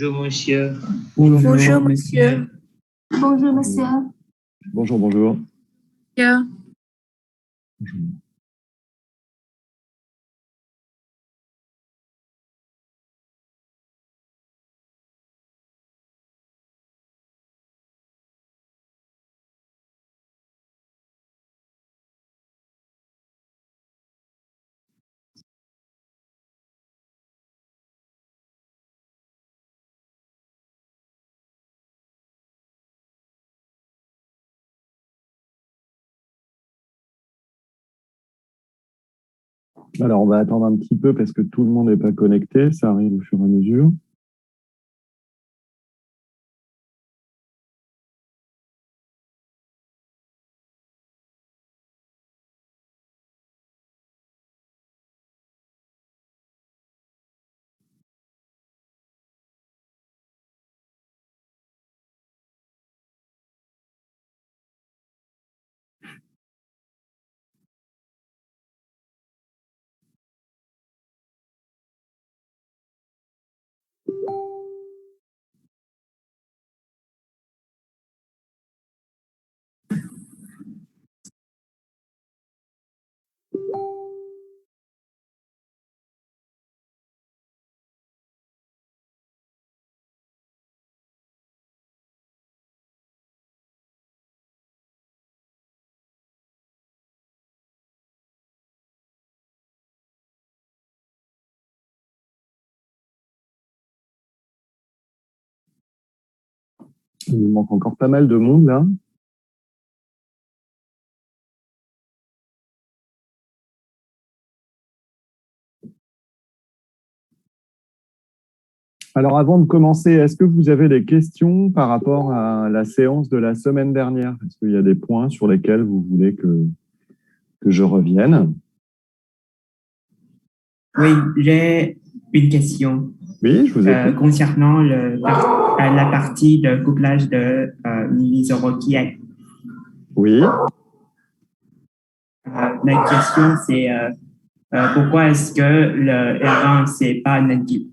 Bonjour, monsieur. Bonjour, monsieur. Bonjour, monsieur. Bonjour, bonjour. Monsieur. Alors, on va attendre un petit peu parce que tout le monde n'est pas connecté. Ça arrive au fur et à mesure. Il nous manque encore pas mal de monde là. Alors, avant de commencer, est-ce que vous avez des questions par rapport à la séance de la semaine dernière? Est-ce qu'il y a des points sur lesquels vous voulez que je revienne? Oui, j'ai une question. Oui, je vous écoute. Concernant la partie de couplage de Mizoroki. Oui. Ma question, c'est pourquoi est-ce que le R1, c'est pas natif?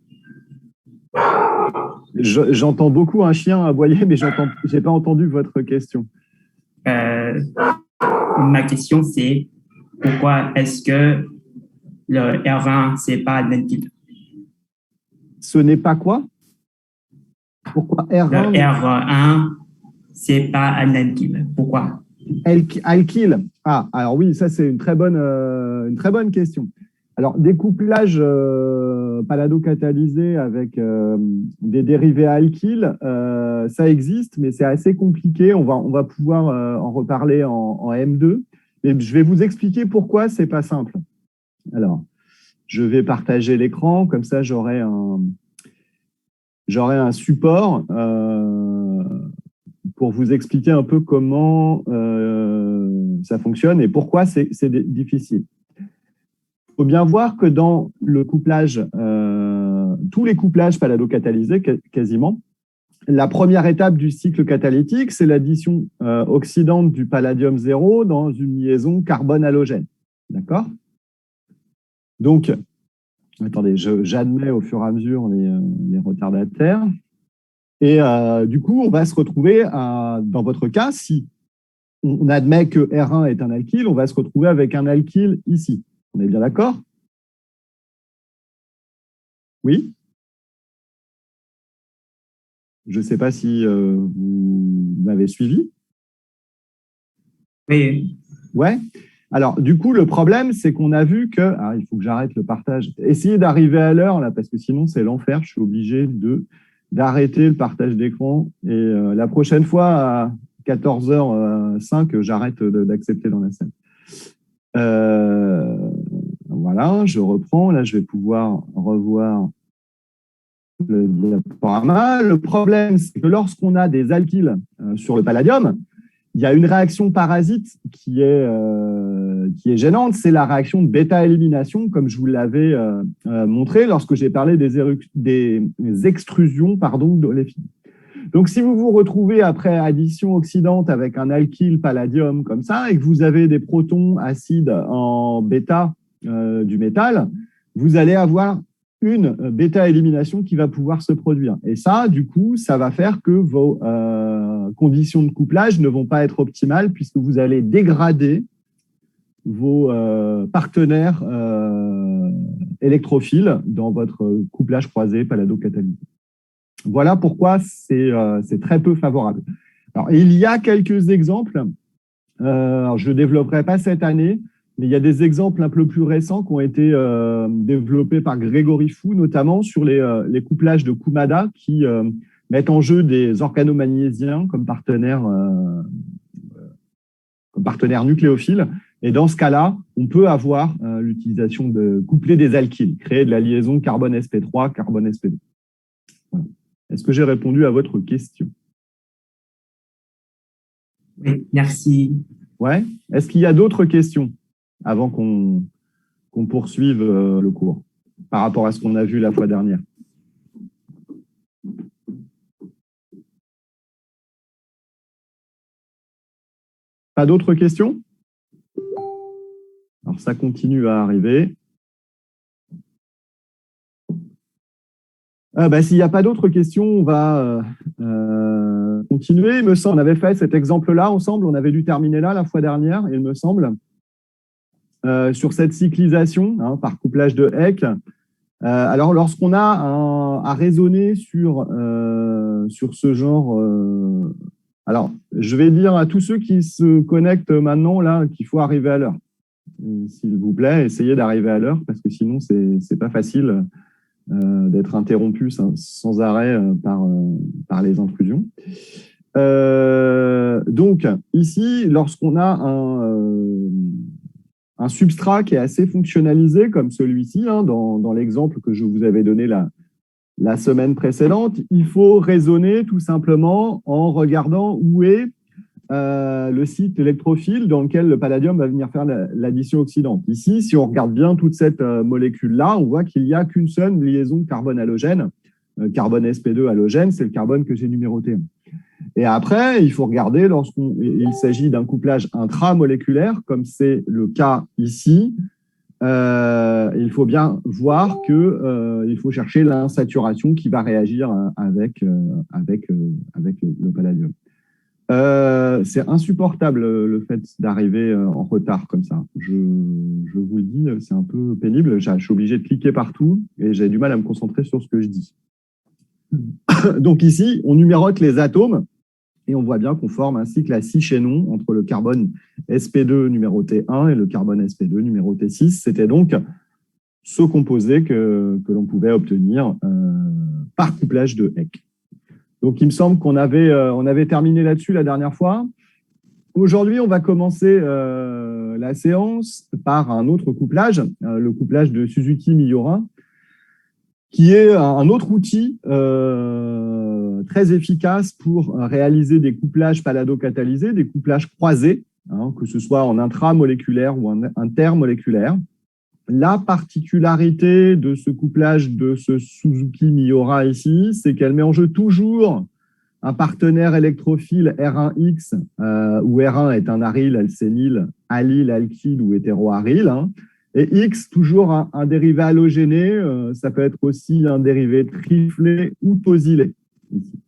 J'entends beaucoup un chien aboyer, mais j'ai pas entendu votre question. Ma question, c'est pourquoi est-ce que le R1, c'est pas natif? Ce n'est pas quoi? Pourquoi R1? Le R1, c'est pas natif. Pourquoi? Alkyl. Ah, alors oui, ça c'est une très bonne question. Alors, des couplages palado-catalysés avec des dérivés alkyles, ça existe, mais c'est assez compliqué. On va pouvoir en reparler en M2. Mais je vais vous expliquer pourquoi c'est pas simple. Alors, je vais partager l'écran, comme ça j'aurai un support pour vous expliquer un peu comment ça fonctionne et pourquoi c'est difficile. Il faut bien voir que dans le couplage, tous les couplages palado-catalysés quasiment, la première étape du cycle catalytique, c'est l'addition oxydante du palladium 0 dans une liaison carbone-halogène. D'accord? Donc, attendez, j'admets au fur et à mesure les retardataires. Et du coup, on va se retrouver, dans votre cas, si on admet que R1 est un alkyle, on va se retrouver avec un alkyle ici. On est bien d'accord? Oui? Je ne sais pas si vous m'avez suivi. Oui. Ouais. Alors, du coup, le problème, c'est qu'on a vu que… Ah, il faut que j'arrête le partage. Essayez d'arriver à l'heure, là, parce que sinon, c'est l'enfer. Je suis obligé d'arrêter le partage d'écran. Et la prochaine fois, à 14h05, j'arrête d'accepter dans la salle. Voilà, je reprends. Là, je vais pouvoir revoir le diaporama. Le problème, c'est que lorsqu'on a des alkyles sur le palladium, il y a une réaction parasite qui est gênante, c'est la réaction de bêta-élimination, comme je vous l'avais montré lorsque j'ai parlé des extrusions d'oléfines. Donc, si vous vous retrouvez après addition oxydante avec un alkyle palladium comme ça, et que vous avez des protons acides en bêta du métal, vous allez avoir une bêta-élimination qui va pouvoir se produire. Et ça, du coup, ça va faire que vos conditions de couplage ne vont pas être optimales puisque vous allez dégrader vos partenaires électrophiles dans votre couplage croisé palado-catalysé. Voilà pourquoi c'est très peu favorable. Alors, il y a quelques exemples. Alors, je ne développerai pas cette année, mais il y a des exemples un peu plus récents qui ont été développés par Grégory Fou, notamment sur les couplages de Kumada qui mettent en jeu des organomagnésiens comme partenaires nucléophiles. Et dans ce cas-là, on peut avoir l'utilisation de coupler des alkyles, créer de la liaison carbone-sp3, carbone-sp2. Voilà. Est-ce que j'ai répondu à votre question? Oui, merci. Ouais. Est-ce qu'il y a d'autres questions avant qu'on poursuive le cours par rapport à ce qu'on a vu la fois dernière? Pas d'autres questions? Alors, ça continue à arriver. S'il n'y a pas d'autres questions, on va continuer. Il me semble, on avait fait cet exemple-là ensemble, on avait dû terminer là la fois dernière, il me semble, sur cette cyclisation par couplage de Heck. Alors, lorsqu'on a à raisonner sur ce genre, alors, je vais dire à tous ceux qui se connectent maintenant là qu'il faut arriver à l'heure. S'il vous plaît, essayez d'arriver à l'heure parce que sinon, c'est pas facile d'être interrompu sans arrêt par les intrusions. Donc, ici, lorsqu'on a un substrat qui est assez fonctionnalisé, comme celui-ci, dans l'exemple que je vous avais donné la semaine précédente, il faut raisonner tout simplement en regardant où est le site électrophile dans lequel le palladium va venir faire l'addition oxydante. Ici, si on regarde bien toute cette molécule-là, on voit qu'il n'y a qu'une seule liaison carbone-halogène, carbone sp2 halogène, c'est le carbone que j'ai numéroté. Et après, il faut regarder lorsqu'il s'agit d'un couplage intramoléculaire, comme c'est le cas ici, il faut bien voir qu'il faut chercher l'insaturation qui va réagir avec le palladium. C'est insupportable le fait d'arriver en retard comme ça. Je vous le dis, c'est un peu pénible. Je suis obligé de cliquer partout et j'ai du mal à me concentrer sur ce que je dis. Donc ici, on numérote les atomes et on voit bien qu'on forme un cycle à 6 chaînons entre le carbone sp2 numéroté 1 et le carbone sp2 numéroté 6. C'était donc ce composé que l'on pouvait obtenir par couplage de Heck. Donc, il me semble qu'on avait terminé là-dessus la dernière fois. Aujourd'hui, on va commencer la séance par un autre couplage, le couplage de Suzuki-Miura, qui est un autre outil très efficace pour réaliser des couplages pallado-catalysés, des couplages croisés, que ce soit en intramoléculaire ou en intermoléculaire. La particularité de ce couplage de ce Suzuki-Miura ici, c'est qu'elle met en jeu toujours un partenaire électrophile R1X, où R1 est un aryl, alcényle, allyle, alkyle ou hétéroaryl, et X, toujours un dérivé halogéné, ça peut être aussi un dérivé triflé ou tosylé. Ici.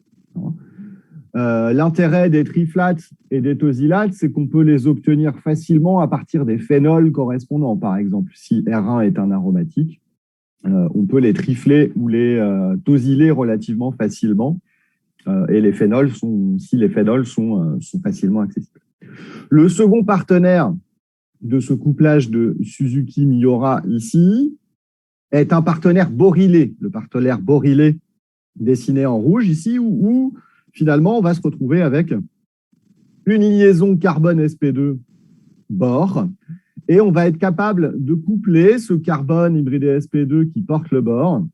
L'intérêt des triflates et des tosylates, c'est qu'on peut les obtenir facilement à partir des phénols correspondants. Par exemple, si R1 est un aromatique, on peut les trifler ou les tosyler relativement facilement. Et les phénols sont facilement accessibles. Le second partenaire de ce couplage de Suzuki-Miura ici est un partenaire borylé. Le partenaire borylé dessiné en rouge ici, où finalement, on va se retrouver avec une liaison carbone sp2 bore et on va être capable de coupler ce carbone hybridé sp2 qui porte le bore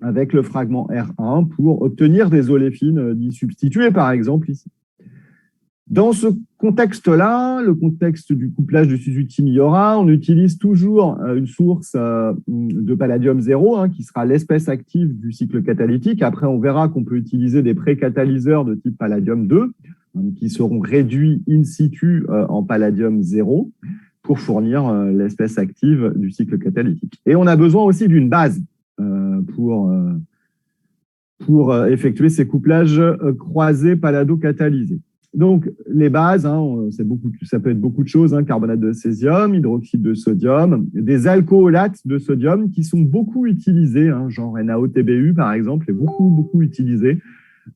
avec le fragment R1 pour obtenir des oléfines disubstituées, par exemple ici. Dans ce contexte-là, le contexte du couplage de Suzuki-Miura, on utilise toujours une source de palladium 0, qui sera l'espèce active du cycle catalytique. Après, on verra qu'on peut utiliser des précatalyseurs de type palladium 2, qui seront réduits in situ en palladium 0 pour fournir l'espèce active du cycle catalytique. Et on a besoin aussi d'une base pour effectuer ces couplages croisés palado-catalysés. Donc, les bases, ça peut être beaucoup de choses, carbonate de césium, hydroxyde de sodium, des alcoolates de sodium qui sont beaucoup utilisés, genre NaOTBU par exemple, est beaucoup utilisé,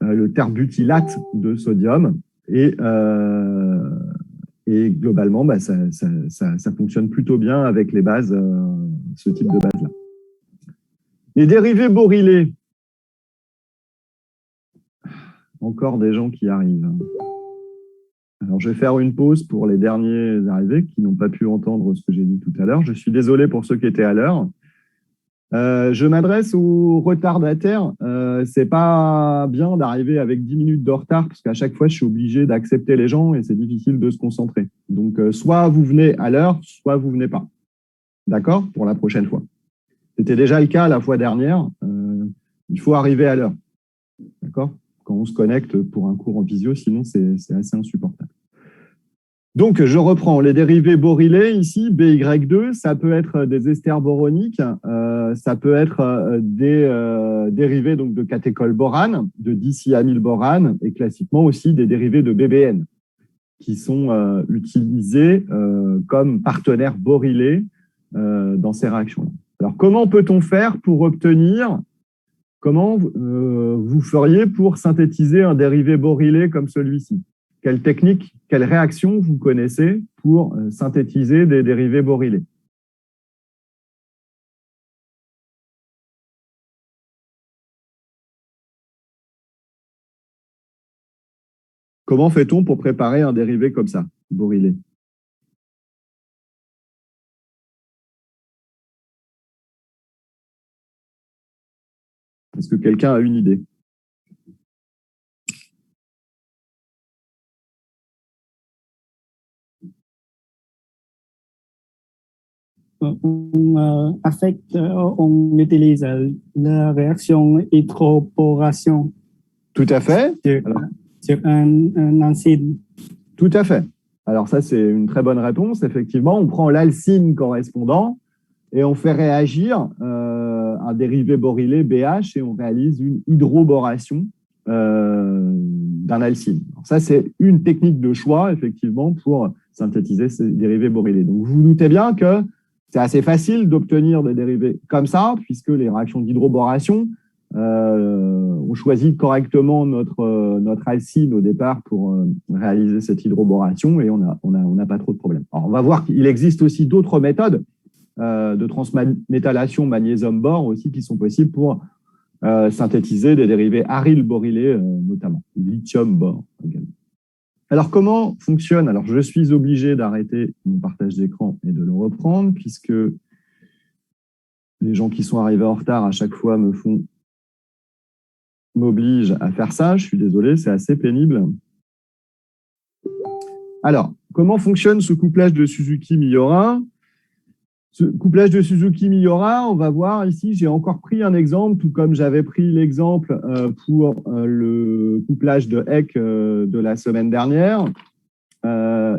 le terbutylate de sodium, et globalement, ça fonctionne plutôt bien avec les bases, ce type de base-là. Les dérivés borylés, encore des gens qui arrivent. Alors, je vais faire une pause pour les derniers arrivés qui n'ont pas pu entendre ce que j'ai dit tout à l'heure. Je suis désolé pour ceux qui étaient à l'heure. Je m'adresse aux retardataires. C'est pas bien d'arriver avec 10 minutes de retard parce qu'à chaque fois, je suis obligé d'accepter les gens et c'est difficile de se concentrer. Donc, soit vous venez à l'heure, soit vous venez pas. D'accord? Pour la prochaine fois. C'était déjà le cas la fois dernière. Il faut arriver à l'heure. D'accord? Quand on se connecte pour un cours en visio, sinon c'est assez insupportable. Donc, je reprends les dérivés borylés ici, BY2, ça peut être des esters boroniques, ça peut être des dérivés donc, de catécholborane, de dicyamylborane et classiquement aussi des dérivés de BBN qui sont utilisés comme partenaires borylés dans ces réactions-là. Alors, comment peut-on faire pour obtenir Comment vous feriez pour synthétiser un dérivé borylé comme celui-ci? Quelle technique, quelle réaction vous connaissez pour synthétiser des dérivés borylés? Comment fait-on pour préparer un dérivé comme ça, borylé? Est-ce que quelqu'un a une idée? On utilise la réaction hydroboration. Tout à fait. Sur un alcine. Tout à fait. Alors ça, c'est une très bonne réponse. Effectivement, on prend l'alcine correspondant et on fait réagir un dérivé borylé BH et on réalise une hydroboration d'un alcine. Alors ça, c'est une technique de choix, effectivement, pour synthétiser ces dérivés borylés. Donc, vous vous doutez bien que c'est assez facile d'obtenir des dérivés comme ça, puisque les réactions d'hydroboration, on choisit correctement notre alcine au départ pour réaliser cette hydroboration et on n'a pas trop de problèmes. Alors, on va voir qu'il existe aussi d'autres méthodes de transméthylation magnésium-bore aussi qui sont possibles pour synthétiser des dérivés arylborylés notamment, lithium-bore également. Alors, comment fonctionne? Alors, je suis obligé d'arrêter mon partage d'écran et de le reprendre puisque les gens qui sont arrivés en retard à chaque fois m'obligent à faire ça. Je suis désolé, c'est assez pénible. Alors, comment fonctionne ce couplage de Suzuki-Miura? Ce couplage de Suzuki-Miura, on va voir ici, j'ai encore pris un exemple, tout comme j'avais pris l'exemple pour le couplage de Heck de la semaine dernière.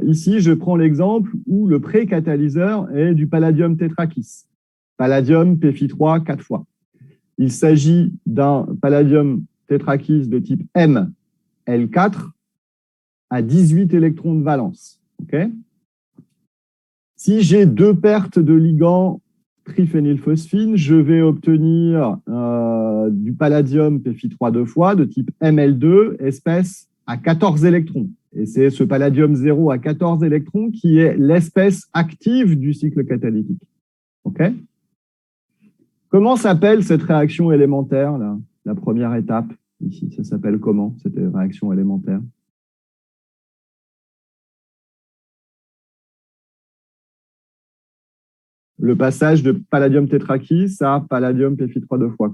Ici, je prends l'exemple où le pré-catalyseur est du palladium tétrakis. Palladium Pfi3 4 fois. Il s'agit d'un palladium tétrakis de type ML4 à 18 électrons de valence. Okay. Si j'ai deux pertes de ligands triphénylphosphine, je vais obtenir du palladium Pfi3 2 fois de type ML2, espèce à 14 électrons. Et c'est ce palladium 0 à 14 électrons qui est l'espèce active du cycle catalytique. Okay. Comment s'appelle cette réaction élémentaire, là, la première étape? Ici, ça s'appelle comment, cette réaction élémentaire? Le passage de palladium tétrakis à palladium Pfi3 2 fois.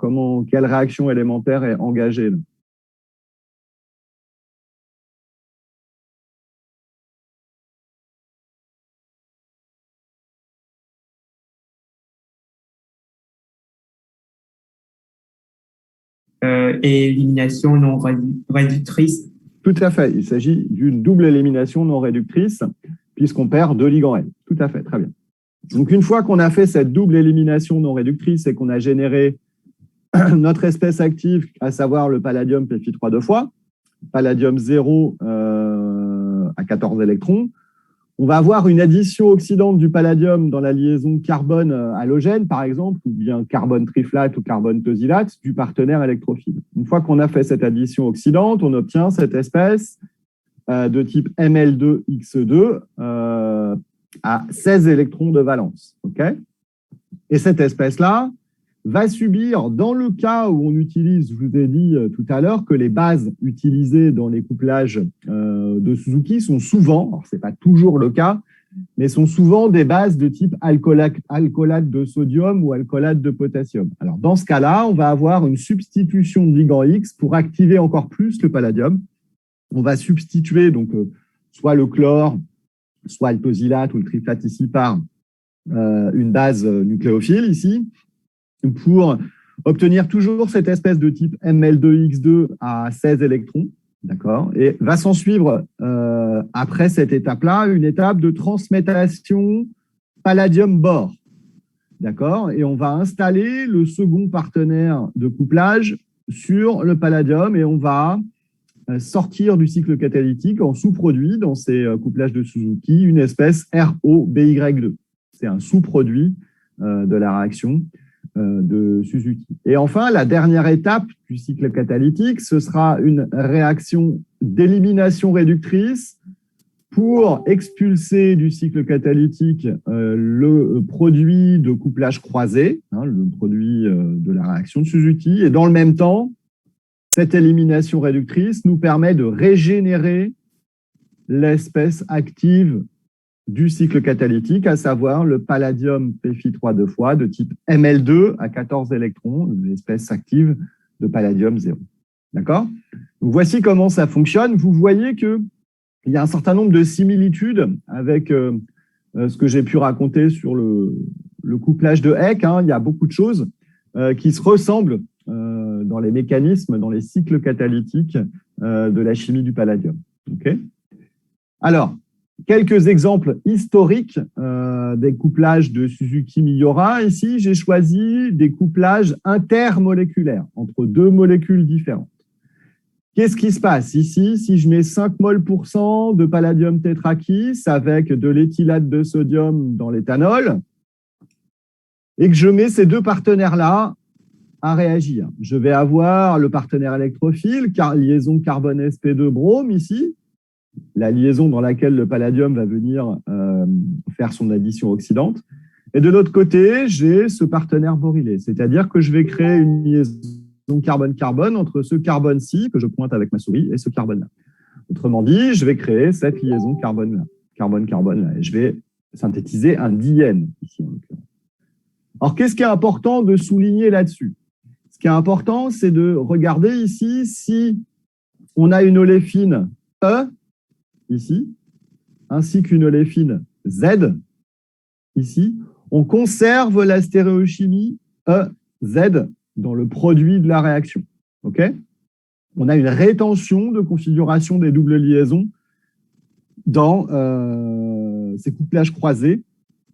Quelle réaction élémentaire est engagée là? Élimination non réductrice. Tout à fait. Il s'agit d'une double élimination non réductrice puisqu'on perd deux ligands L. Tout à fait, très bien. Donc, une fois qu'on a fait cette double élimination non réductrice et qu'on a généré notre espèce active, à savoir le palladium Pfi3 deux fois, palladium 0 à 14 électrons. On va avoir une addition oxydante du palladium dans la liaison carbone-halogène, par exemple, ou bien carbone triflate ou carbone tosylate du partenaire électrophile. Une fois qu'on a fait cette addition oxydante, on obtient cette espèce de type Ml2X2 à 16 électrons de valence. Okay, et cette espèce-là va subir, dans le cas où on utilise, je vous ai dit tout à l'heure, que les bases utilisées dans les couplages de Suzuki sont souvent, alors ce n'est pas toujours le cas, mais sont souvent des bases de type alcoolate de sodium ou alcoolate de potassium. Alors dans ce cas-là, on va avoir une substitution de ligand X pour activer encore plus le palladium. On va substituer donc soit le chlore, soit le tosylate ou le triflate ici par une base nucléophile ici, pour obtenir toujours cette espèce de type Ml2X2 à 16 électrons, d'accord. Et va s'en suivre, après cette étape-là, une étape de transmétation palladium-bore, d'accord. Et on va installer le second partenaire de couplage sur le palladium et on va sortir du cycle catalytique en sous-produit dans ces couplages de Suzuki, une espèce ROBY2. C'est un sous-produit de la réaction de Suzuki. Et enfin, la dernière étape du cycle catalytique, ce sera une réaction d'élimination réductrice pour expulser du cycle catalytique le produit de couplage croisé, le produit de la réaction de Suzuki. Et dans le même temps, cette élimination réductrice nous permet de régénérer l'espèce active du cycle catalytique, à savoir le palladium Pfi3 deux fois de type Ml2 à 14 électrons, l'espèce active de palladium 0. D'accord? Voici comment ça fonctionne. Vous voyez qu'il y a un certain nombre de similitudes avec ce que j'ai pu raconter sur le couplage de Heck. Il y a beaucoup de choses qui se ressemblent dans les mécanismes, dans les cycles catalytiques de la chimie du palladium. Okay, alors, quelques exemples historiques des couplages de Suzuki-Miura. Ici, j'ai choisi des couplages intermoléculaires entre deux molécules différentes. Qu'est-ce qui se passe ici? Si je mets 5 mol % de palladium tétrakis avec de l'éthylate de sodium dans l'éthanol et que je mets ces deux partenaires-là à réagir, je vais avoir le partenaire électrophile, liaison carbone sp2 brome ici, la liaison dans laquelle le palladium va venir faire son addition oxydante. Et de l'autre côté, j'ai ce partenaire borylé, c'est-à-dire que je vais créer une liaison carbone-carbone entre ce carbone-ci, que je pointe avec ma souris, et ce carbone-là. Autrement dit, je vais créer cette liaison carbone-là, carbone-carbone-là, et je vais synthétiser un diène ici en l'occurrence. Alors, qu'est-ce qui est important de souligner là-dessus? Ce qui est important, c'est de regarder ici si on a une oléfine E, ici, ainsi qu'une oléfine Z, ici, on conserve la stéréochimie EZ dans le produit de la réaction. Okay, on a une rétention de configuration des doubles liaisons dans ces couplages croisés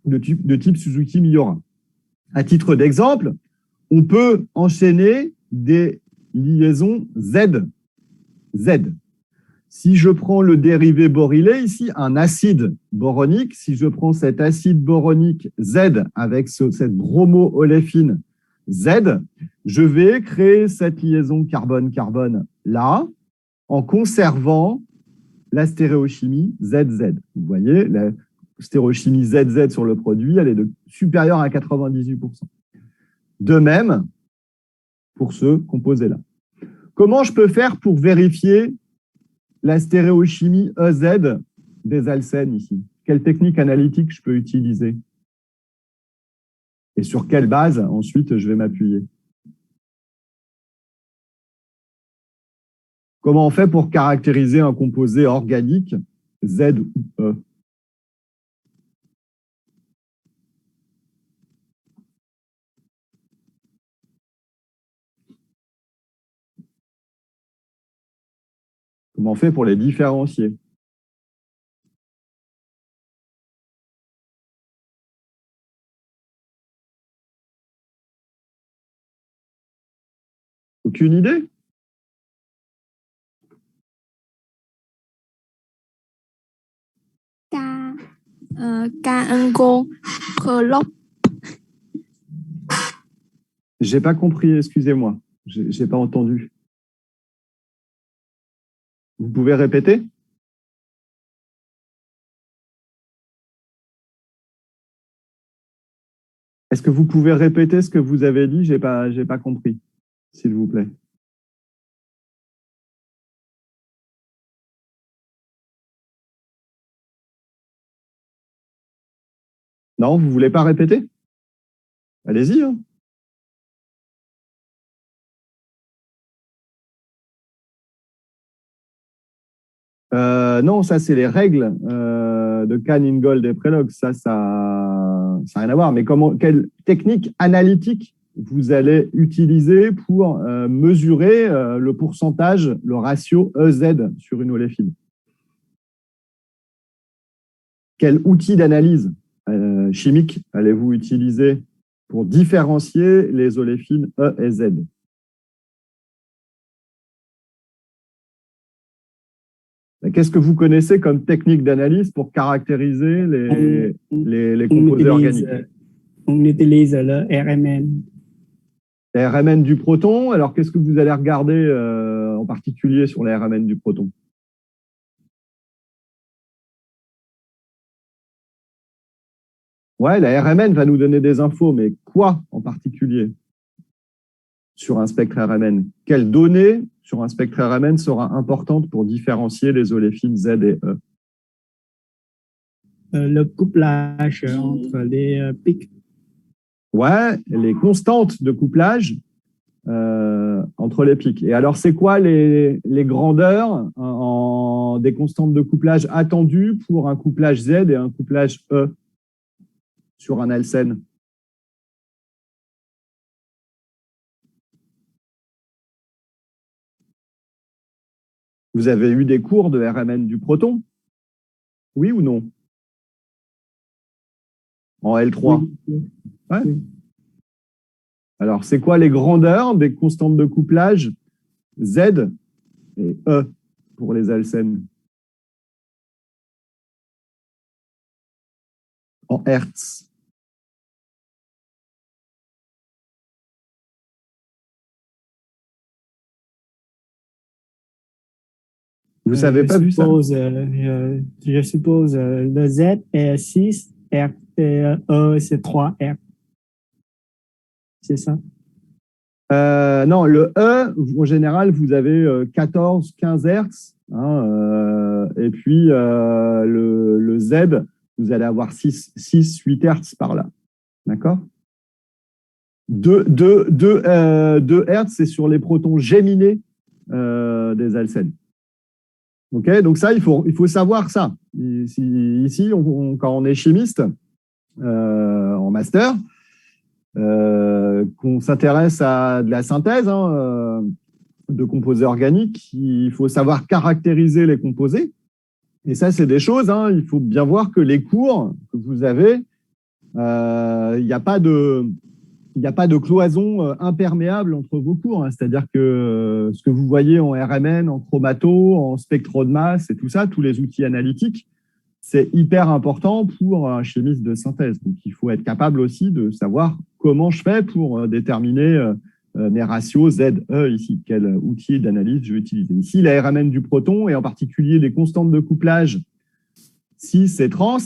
de type Suzuki-Miura. À titre d'exemple, on peut enchaîner des liaisons Z. Si je prends le dérivé borylé, ici, un acide boronique, si je prends cet acide boronique Z avec cette bromo-oléfine Z, je vais créer cette liaison carbone-carbone là, en conservant la stéréochimie ZZ. Vous voyez, la stéréochimie ZZ sur le produit, elle est supérieure à 98%. De même, pour ce composé-là. Comment je peux faire pour vérifier la stéréochimie EZ des alcènes ici? Quelle technique analytique je peux utiliser? Et sur quelle base, ensuite, je vais m'appuyer? Comment on fait pour caractériser un composé organique Z ou E? Comment on fait pour les différencier? Aucune idée? K-Ango, Clop. J'ai pas compris, excusez-moi. J'ai pas entendu. Vous pouvez répéter? Est-ce que vous pouvez répéter ce que vous avez dit? J'ai pas compris, s'il vous plaît. Non, vous voulez pas répéter? Allez-y, hein. Non, ça, c'est les règles de Khan, Ingold et Prelog. Ça n'a rien à voir. Mais quelle technique analytique vous allez utiliser pour mesurer le pourcentage, le ratio EZ sur une oléfine? Quel outil d'analyse chimique allez-vous utiliser pour différencier les oléfines E et Z? Qu'est-ce que vous connaissez comme technique d'analyse pour caractériser les composés organiques? On utilise le RMN. RMN du proton. Alors, qu'est-ce que vous allez regarder en particulier sur les RMN du proton? Ouais, la RMN va nous donner des infos, mais quoi en particulier sur un spectre RMN? Quelle donnée sur un spectre RMN sera importante pour différencier les oléfines Z et E? Le couplage entre les pics. Ouais, les constantes de couplage entre les pics. Et alors, c'est quoi les grandeurs des constantes de couplage attendues pour un couplage Z et un couplage E sur un alcène? Vous avez eu des cours de RMN du proton? Oui ou non? En L3? Oui. Ouais. Oui. Alors, c'est quoi les grandeurs des constantes de couplage Z et E pour les alcènes? En Hertz. Vous savez pas vu ça? Je suppose le Z est 6 R et E c'est 3 R. C'est ça? Non, le E, en général, vous avez 14, 15 Hertz. Hein, et puis, le Z, vous allez avoir 6, 8 Hertz par là. D'accord? 2 Hertz, c'est sur les protons géminés des alcènes. Ok, donc ça, il faut savoir ça. Ici, quand on est chimiste en master, qu'on s'intéresse à de la synthèse de composés organiques, il faut savoir caractériser les composés. Et ça, c'est des choses, il faut bien voir que les cours que vous avez, il n'y a pas de cloison imperméable entre vos cours. C'est-à-dire que ce que vous voyez en RMN, en chromato, en spectro de masse et tout ça, tous les outils analytiques, c'est hyper important pour un chimiste de synthèse. Donc, il faut être capable aussi de savoir comment je fais pour déterminer mes ratios Z, E ici. Quel outil d'analyse je vais utiliser. Ici, la RMN du proton et en particulier les constantes de couplage 6 et trans,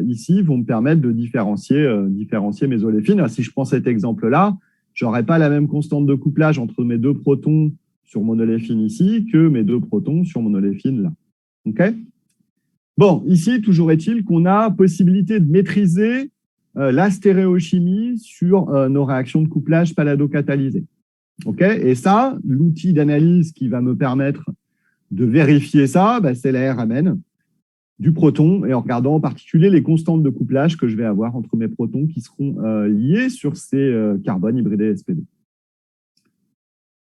ici, vont me permettre de différencier mes oléfines. Alors, si je prends cet exemple-là, je n'aurai pas la même constante de couplage entre mes deux protons sur mon oléfine ici que mes deux protons sur mon oléfine là. OK? Bon, ici, toujours est-il qu'on a possibilité de maîtriser la stéréochimie sur nos réactions de couplage pallado-catalysées. OK? Et ça, l'outil d'analyse qui va me permettre de vérifier ça, c'est la RMN du proton, et en regardant en particulier les constantes de couplage que je vais avoir entre mes protons qui seront liés sur ces carbones hybridés SPD.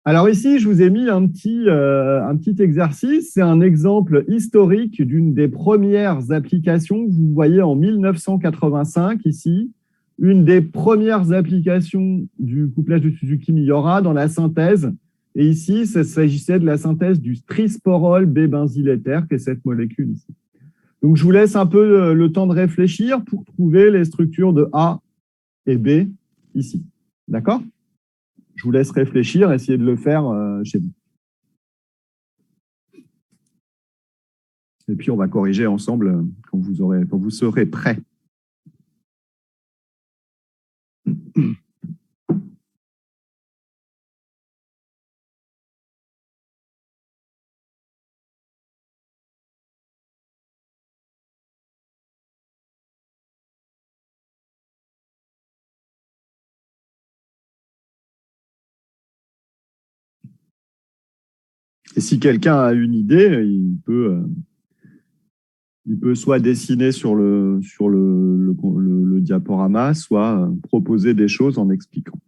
Alors ici, je vous ai mis un petit exercice. C'est un exemple historique d'une des premières applications que vous voyez en 1985 ici, une des premières applications du couplage de Suzuki-Miura dans la synthèse. Et ici, il s'agissait de la synthèse du trisporol B-benzyl éther, qui est cette molécule ici. Donc, je vous laisse un peu le temps de réfléchir pour trouver les structures de A et B ici. D'accord? Je vous laisse réfléchir, essayer de le faire chez vous. Et puis, on va corriger ensemble quand vous serez prêts. Et si quelqu'un a une idée, il peut soit dessiner sur le diaporama, soit proposer des choses en expliquant.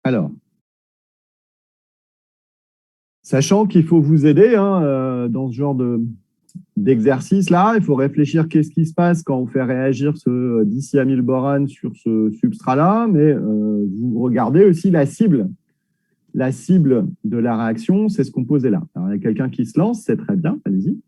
Alors, sachant qu'il faut vous aider dans ce genre d'exercice-là, il faut réfléchir qu'est-ce qui se passe quand on fait réagir ce dicyamylborane sur ce substrat-là, mais vous regardez aussi la cible. La cible de la réaction, c'est ce composé-là. Alors, il y a quelqu'un qui se lance, c'est très bien, allez-y.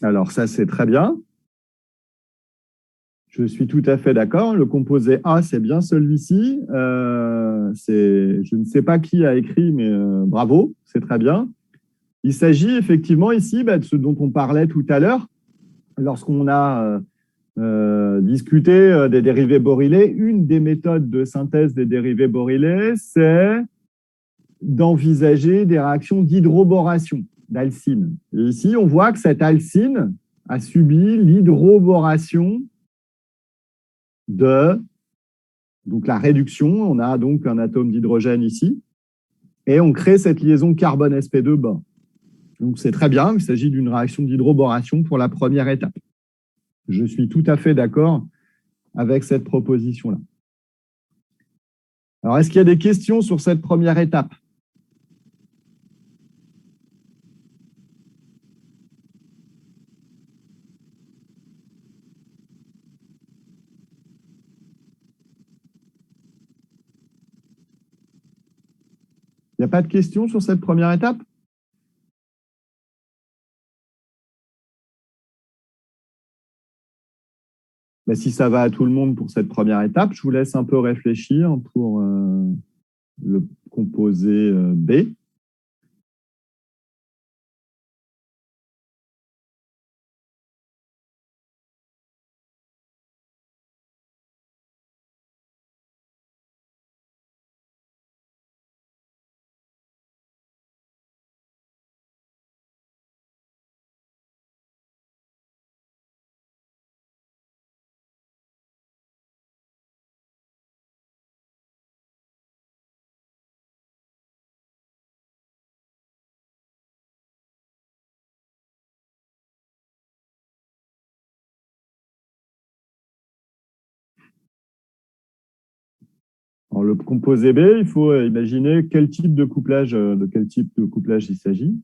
Alors, ça, c'est très bien. Je suis tout à fait d'accord. Le composé A, c'est bien celui-ci. Je ne sais pas qui a écrit, mais bravo, c'est très bien. Il s'agit effectivement ici de ce dont on parlait tout à l'heure, lorsqu'on a discuté des dérivés borylés. Une des méthodes de synthèse des dérivés borylés, c'est d'envisager des réactions d'hydroboration, d'alcyne. Et ici, on voit que cette alcyne a subi l'hydroboration de donc la réduction. On a donc un atome d'hydrogène ici, et on crée cette liaison carbone sp2 bas. Donc c'est très bien, il s'agit d'une réaction d'hydroboration pour la première étape. Je suis tout à fait d'accord avec cette proposition-là. Alors, est-ce qu'il y a des questions sur cette première étape? Il n'y a pas de questions sur cette première étape? Ben, si ça va à tout le monde pour cette première étape, je vous laisse un peu réfléchir pour le composé B. Alors, le composé B, il faut imaginer de quel type de couplage il s'agit.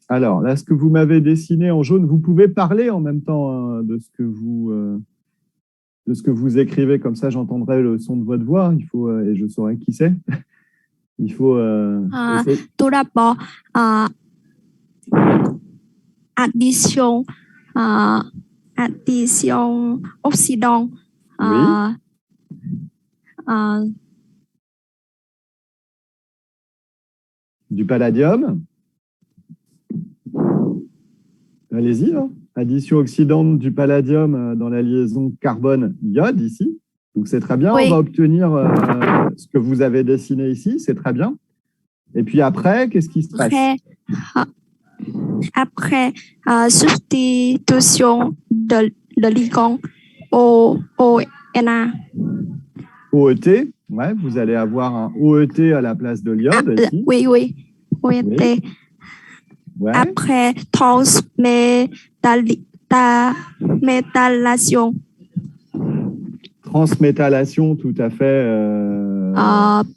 Alors, là, ce que vous m'avez dessiné en jaune, vous pouvez parler en même temps hein, de ce que vous écrivez. Comme ça, j'entendrai le son de votre voix. Il faut, et je saurai qui c'est. Il faut essayer. Tout d'abord, addition, addition oxydant, Du palladium. Allez-y. Hein. Addition oxydante du palladium dans la liaison carbone-iode ici. Donc, c'est très bien. Oui. On va obtenir ce que vous avez dessiné ici. C'est très bien. Et puis après, qu'est-ce qui se passe? Après, substitution de ligand ONA. OET. Ouais, vous allez avoir un OET à la place de l'iode ici. Oui. OET. Oui. Ouais. Après, transmétallation. Transmétallation, tout à fait.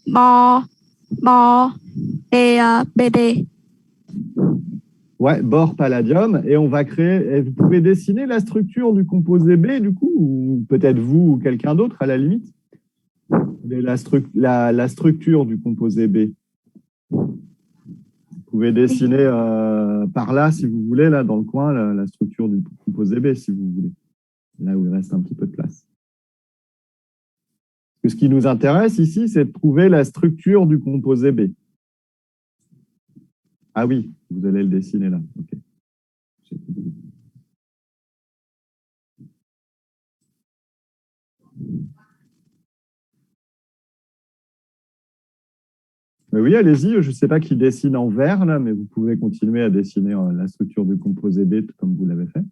Bord et BD. Ouais, bore palladium. Et on va créer. Et vous pouvez dessiner la structure du composé B, du coup, ou peut-être vous ou quelqu'un d'autre à la limite. La structure du composé B. Vous pouvez dessiner par là, si vous voulez, là, dans le coin, la structure du composé B, si vous voulez. Là où il reste un petit peu de place. Ce qui nous intéresse ici, c'est de trouver la structure du composé B. Ah oui, vous allez le dessiner là. Ok. Mais oui, allez-y. Je ne sais pas qui dessine en vert, là, mais vous pouvez continuer à dessiner la structure du composé B comme vous l'avez fait.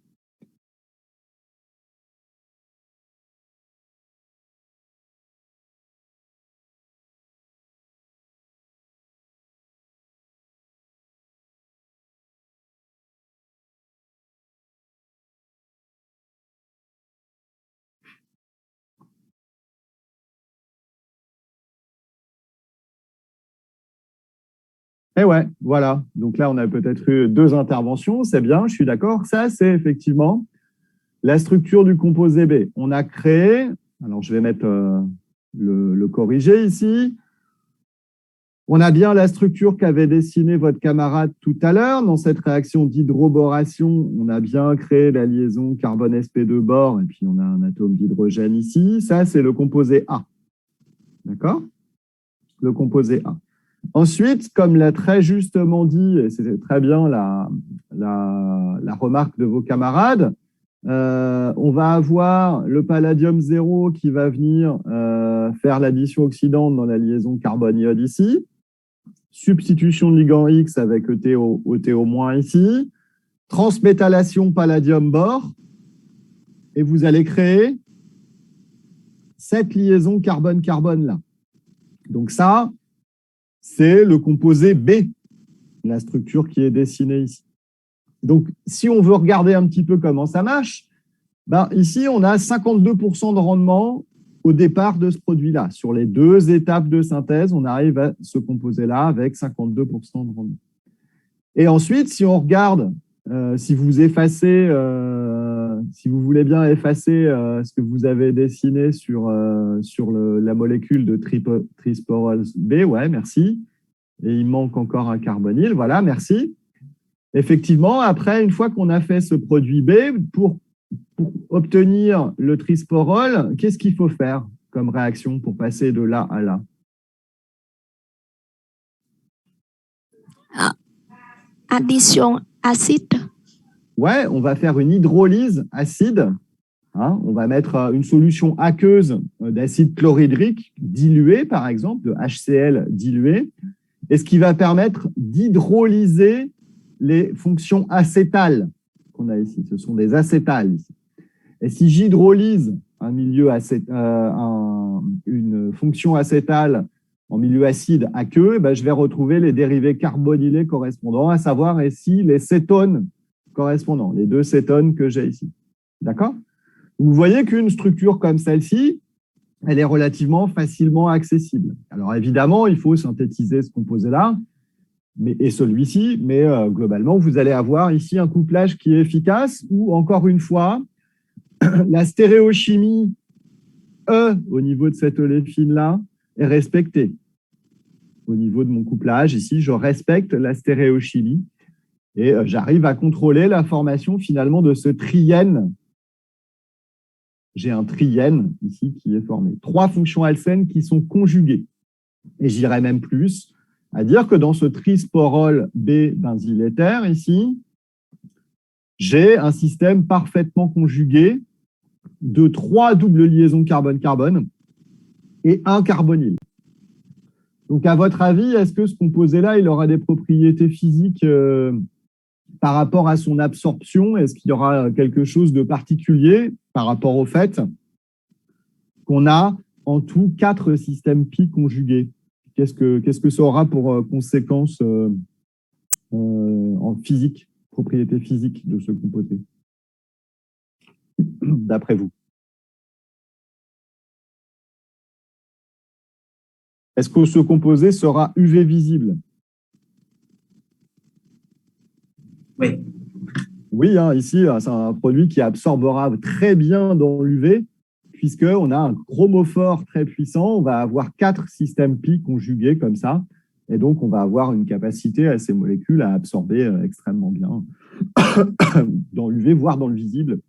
Et ouais, voilà. Donc là, on a peut-être eu 2 interventions. C'est bien, je suis d'accord. Ça, c'est effectivement la structure du composé B. On a créé, alors je vais mettre le corrigé ici. On a bien la structure qu'avait dessinée votre camarade tout à l'heure. Dans cette réaction d'hydroboration, on a bien créé la liaison carbone-sp2 bord et puis on a un atome d'hydrogène ici. Ça, c'est le composé A. D'accord? Le composé A. Ensuite, comme l'a très justement dit, et c'est très bien la remarque de vos camarades, on va avoir le palladium 0 qui va venir faire l'addition oxydante dans la liaison carbone-iode ici. Substitution de ligand X avec ETO- ici. Transmétallation palladium-bore. Et vous allez créer cette liaison carbone-carbone là. Donc ça, c'est le composé B, la structure qui est dessinée ici. Donc, si on veut regarder un petit peu comment ça marche, ben, ici, on a 52% de rendement au départ de ce produit-là. Sur les 2 étapes de synthèse, on arrive à ce composé-là avec 52% de rendement. Et ensuite, si on regarde, si vous effacez, si vous voulez bien effacer ce que vous avez dessiné sur la molécule de trisporol B, ouais, merci. Et il manque encore un carbonyle, voilà, merci. Effectivement, après, une fois qu'on a fait ce produit B, pour obtenir le trisporol, qu'est-ce qu'il faut faire comme réaction pour passer de là à là? Addition acide. Ouais, on va faire une hydrolyse acide. Hein, on va mettre une solution aqueuse d'acide chlorhydrique dilué, par exemple, de HCl dilué, et ce qui va permettre d'hydrolyser les fonctions acétales qu'on a ici. Ce sont des acétales ici. Et si j'hydrolyse une fonction acétale en milieu acide aqueux, ben, je vais retrouver les dérivés carbonylés correspondants, à savoir ici les cétones correspondants, les 2 cétones que j'ai ici. D'accord? Vous voyez qu'une structure comme celle-ci, elle est relativement facilement accessible. Alors évidemment, il faut synthétiser ce composé-là. et celui-ci, mais globalement, vous allez avoir ici un couplage qui est efficace où, encore une fois, la stéréochimie E au niveau de cette oléfine-là est respectée. Au niveau de mon couplage, ici, je respecte la stéréochimie et j'arrive à contrôler la formation finalement de ce triène. J'ai un triène ici qui est formé. 3 fonctions alcènes qui sont conjuguées. Et j'irais même plus à dire que dans ce trisporol B benzyléther ici, j'ai un système parfaitement conjugué de 3 doubles liaisons carbone-carbone et un carbonyle. Donc, à votre avis, est-ce que ce composé-là, il aura des propriétés physiques par rapport à son absorption? Est-ce qu'il y aura quelque chose de particulier par rapport au fait qu'on a en tout 4 systèmes pi conjugués? Qu'est-ce que ça aura pour conséquences en physique, propriétés physiques de ce composé, d'après vous? Est-ce que ce composé sera UV visible? Oui. Oui, hein, ici, c'est un produit qui absorbera très bien dans l'UV, puisqu'on a un chromophore très puissant. On va avoir 4 systèmes pi conjugués comme ça. Et donc, on va avoir une capacité à ces molécules à absorber extrêmement bien dans l'UV, voire dans le visible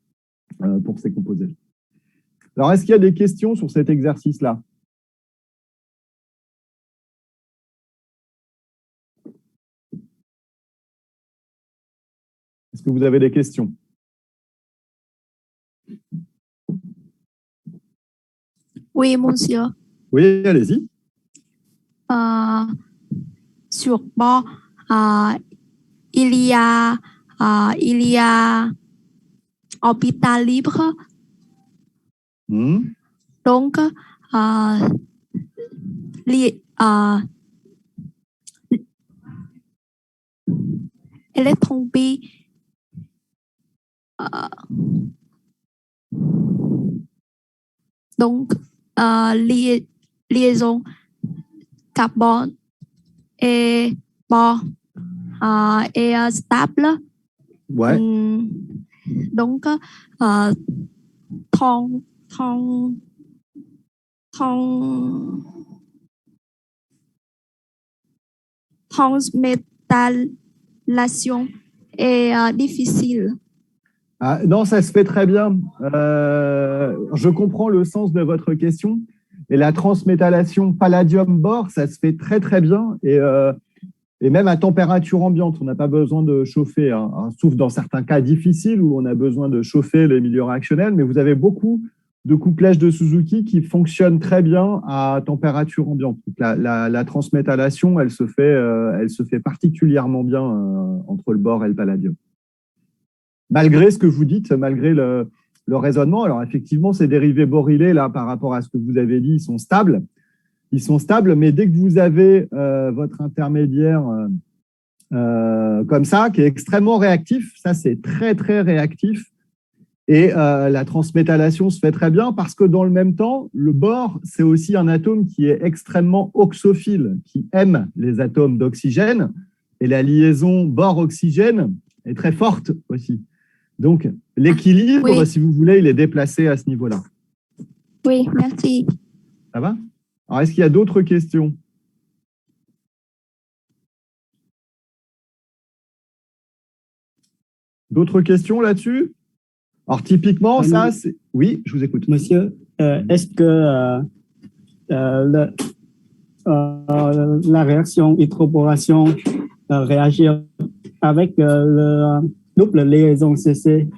pour ces composés. Alors, est-ce qu'il y a des questions sur cet exercice-là? Est-ce que vous avez des questions? Oui, monsieur. Oui, allez-y. Sur bord, il y a orbital libre. Donc, électron B donc liaison carbone et bord est stable. Ouais. Donc transmétallation est difficile. Ah, non, ça se fait très bien. Je comprends le sens de votre question. Et la transmétallation palladium-bore, ça se fait très, très bien. Et même à température ambiante, on n'a pas besoin de chauffer, hein, sauf dans certains cas difficiles où on a besoin de chauffer les milieux réactionnels. Mais vous avez beaucoup de couplages de Suzuki qui fonctionnent très bien à température ambiante. Donc la transmétallation, elle se fait particulièrement bien entre le bore et le palladium. Malgré ce que vous dites, malgré le raisonnement, alors effectivement, ces dérivés borylés, là, par rapport à ce que vous avez dit, ils sont stables. Ils sont stables, mais dès que vous avez votre intermédiaire comme ça, qui est extrêmement réactif, ça c'est très, très réactif, et la transmétallation se fait très bien parce que dans le même temps, le bore, c'est aussi un atome qui est extrêmement oxophile, qui aime les atomes d'oxygène, et la liaison bore-oxygène est très forte aussi. Donc, l'équilibre, oui. Si vous voulez, il est déplacé à ce niveau-là. Oui, merci. Ça va? Alors, est-ce qu'il y a d'autres questions? D'autres questions là-dessus? Alors, typiquement, ça, c'est... Oui, je vous écoute. Monsieur, est-ce que la réaction hydroboration réagit avec le double liaison CC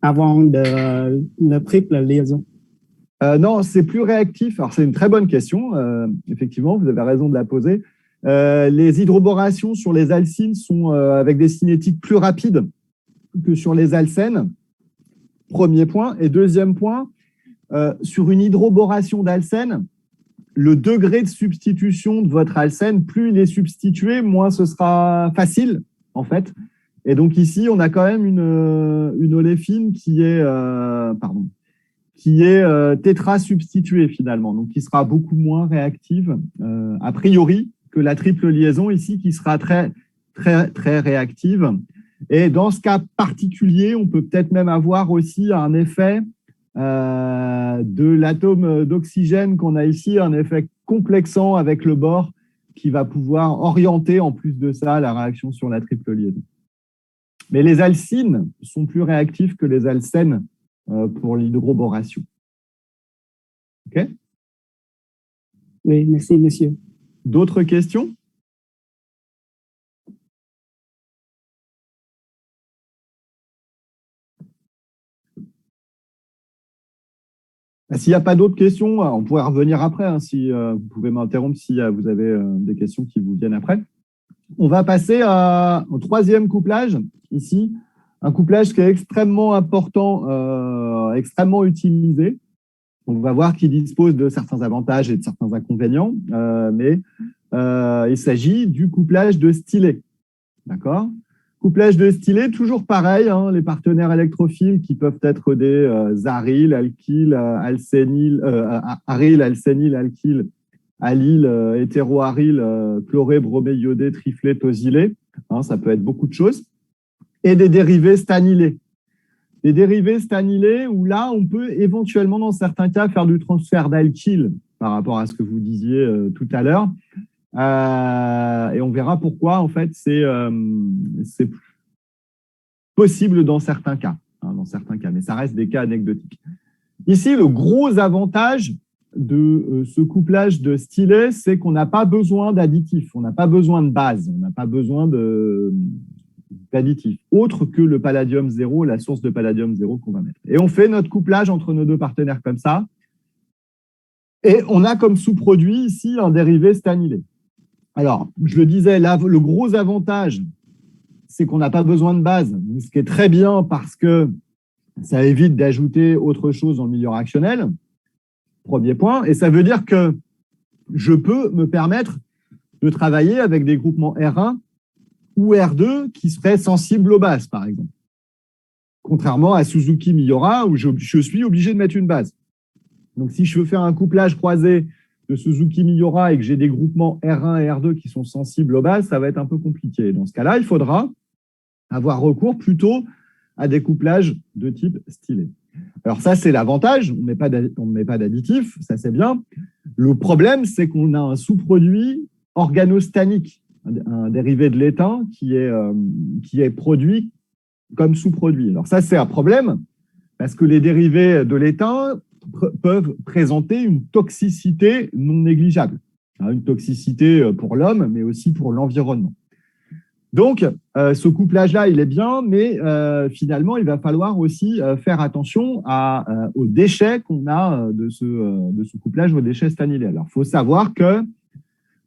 avant la triple liaison? Non, c'est plus réactif. Alors, c'est une très bonne question. Effectivement, vous avez raison de la poser. Les hydroborations sur les alcynes sont avec des cinétiques plus rapides que sur les alcènes. Premier point. Et deuxième point, sur une hydroboration d'alcène, le degré de substitution de votre alcène, plus il est substitué, moins ce sera facile, en fait. Et donc ici, on a quand même une oléfine qui est tétra-substituée finalement, donc qui sera beaucoup moins réactive, a priori, que la triple liaison ici qui sera très, très, très réactive. Et dans ce cas particulier, on peut peut-être même avoir aussi un effet de l'atome d'oxygène qu'on a ici, un effet complexant avec le bore qui va pouvoir orienter en plus de ça la réaction sur la triple liaison. Mais les alcynes sont plus réactifs que les alcènes pour l'hydroboration. OK? Oui, merci, monsieur. D'autres questions? S'il n'y a pas d'autres questions, on pourrait revenir après. Hein, si, vous pouvez m'interrompre si vous avez des questions qui vous viennent après. On va passer au troisième couplage, ici. Un couplage qui est extrêmement important, extrêmement utilisé. On va voir qu'il dispose de certains avantages et de certains inconvénients, mais il s'agit du couplage de stylés. D'accord ? Couplage de stylés, toujours pareil, hein, les partenaires électrophiles qui peuvent être des aryles, alkyles, alcényles, aryles, alcényles, alkyles, allyles, hétéroaryles, chloré, bromé, iodé, triflé, tosylé. Hein, ça peut être beaucoup de choses. Et des dérivés stanylés. Des dérivés stanylés où là, on peut éventuellement, dans certains cas, faire du transfert d'alkyle par rapport à ce que vous disiez tout à l'heure. Et on verra pourquoi, en fait, c'est possible dans certains cas, mais ça reste des cas anecdotiques. Ici, le gros avantage de ce couplage de stylés, c'est qu'on n'a pas besoin d'additifs, on n'a pas besoin de base, on n'a pas besoin d'additifs, autre que le palladium 0, la source de palladium 0 qu'on va mettre. Et on fait notre couplage entre nos deux partenaires comme ça, et on a comme sous-produit ici un dérivé stanylé. Alors, je le disais, là, le gros avantage, c'est qu'on n'a pas besoin de base, ce qui est très bien parce que ça évite d'ajouter autre chose dans le milieu réactionnel. Premier point. Et ça veut dire que je peux me permettre de travailler avec des groupements R1 ou R2 qui seraient sensibles aux bases, par exemple. Contrairement à Suzuki-Miura, où je suis obligé de mettre une base. Donc, si je veux faire un couplage croisé de Suzuki-Miura et que j'ai des groupements R1 et R2 qui sont sensibles aux bases, ça va être un peu compliqué. Dans ce cas-là, il faudra avoir recours plutôt à des couplages de type stylé. Alors ça, c'est l'avantage, on ne met pas d'additif, ça c'est bien. Le problème, c'est qu'on a un sous-produit organostanique, un dérivé de l'étain qui est produit comme sous-produit. Alors ça, c'est un problème, parce que les dérivés de l'étain peuvent présenter une toxicité non négligeable. Une toxicité pour l'homme, mais aussi pour l'environnement. Donc, ce couplage-là, il est bien, mais finalement, il va falloir aussi faire attention aux déchets qu'on a de ce couplage aux déchets stanylés. Alors, il faut savoir que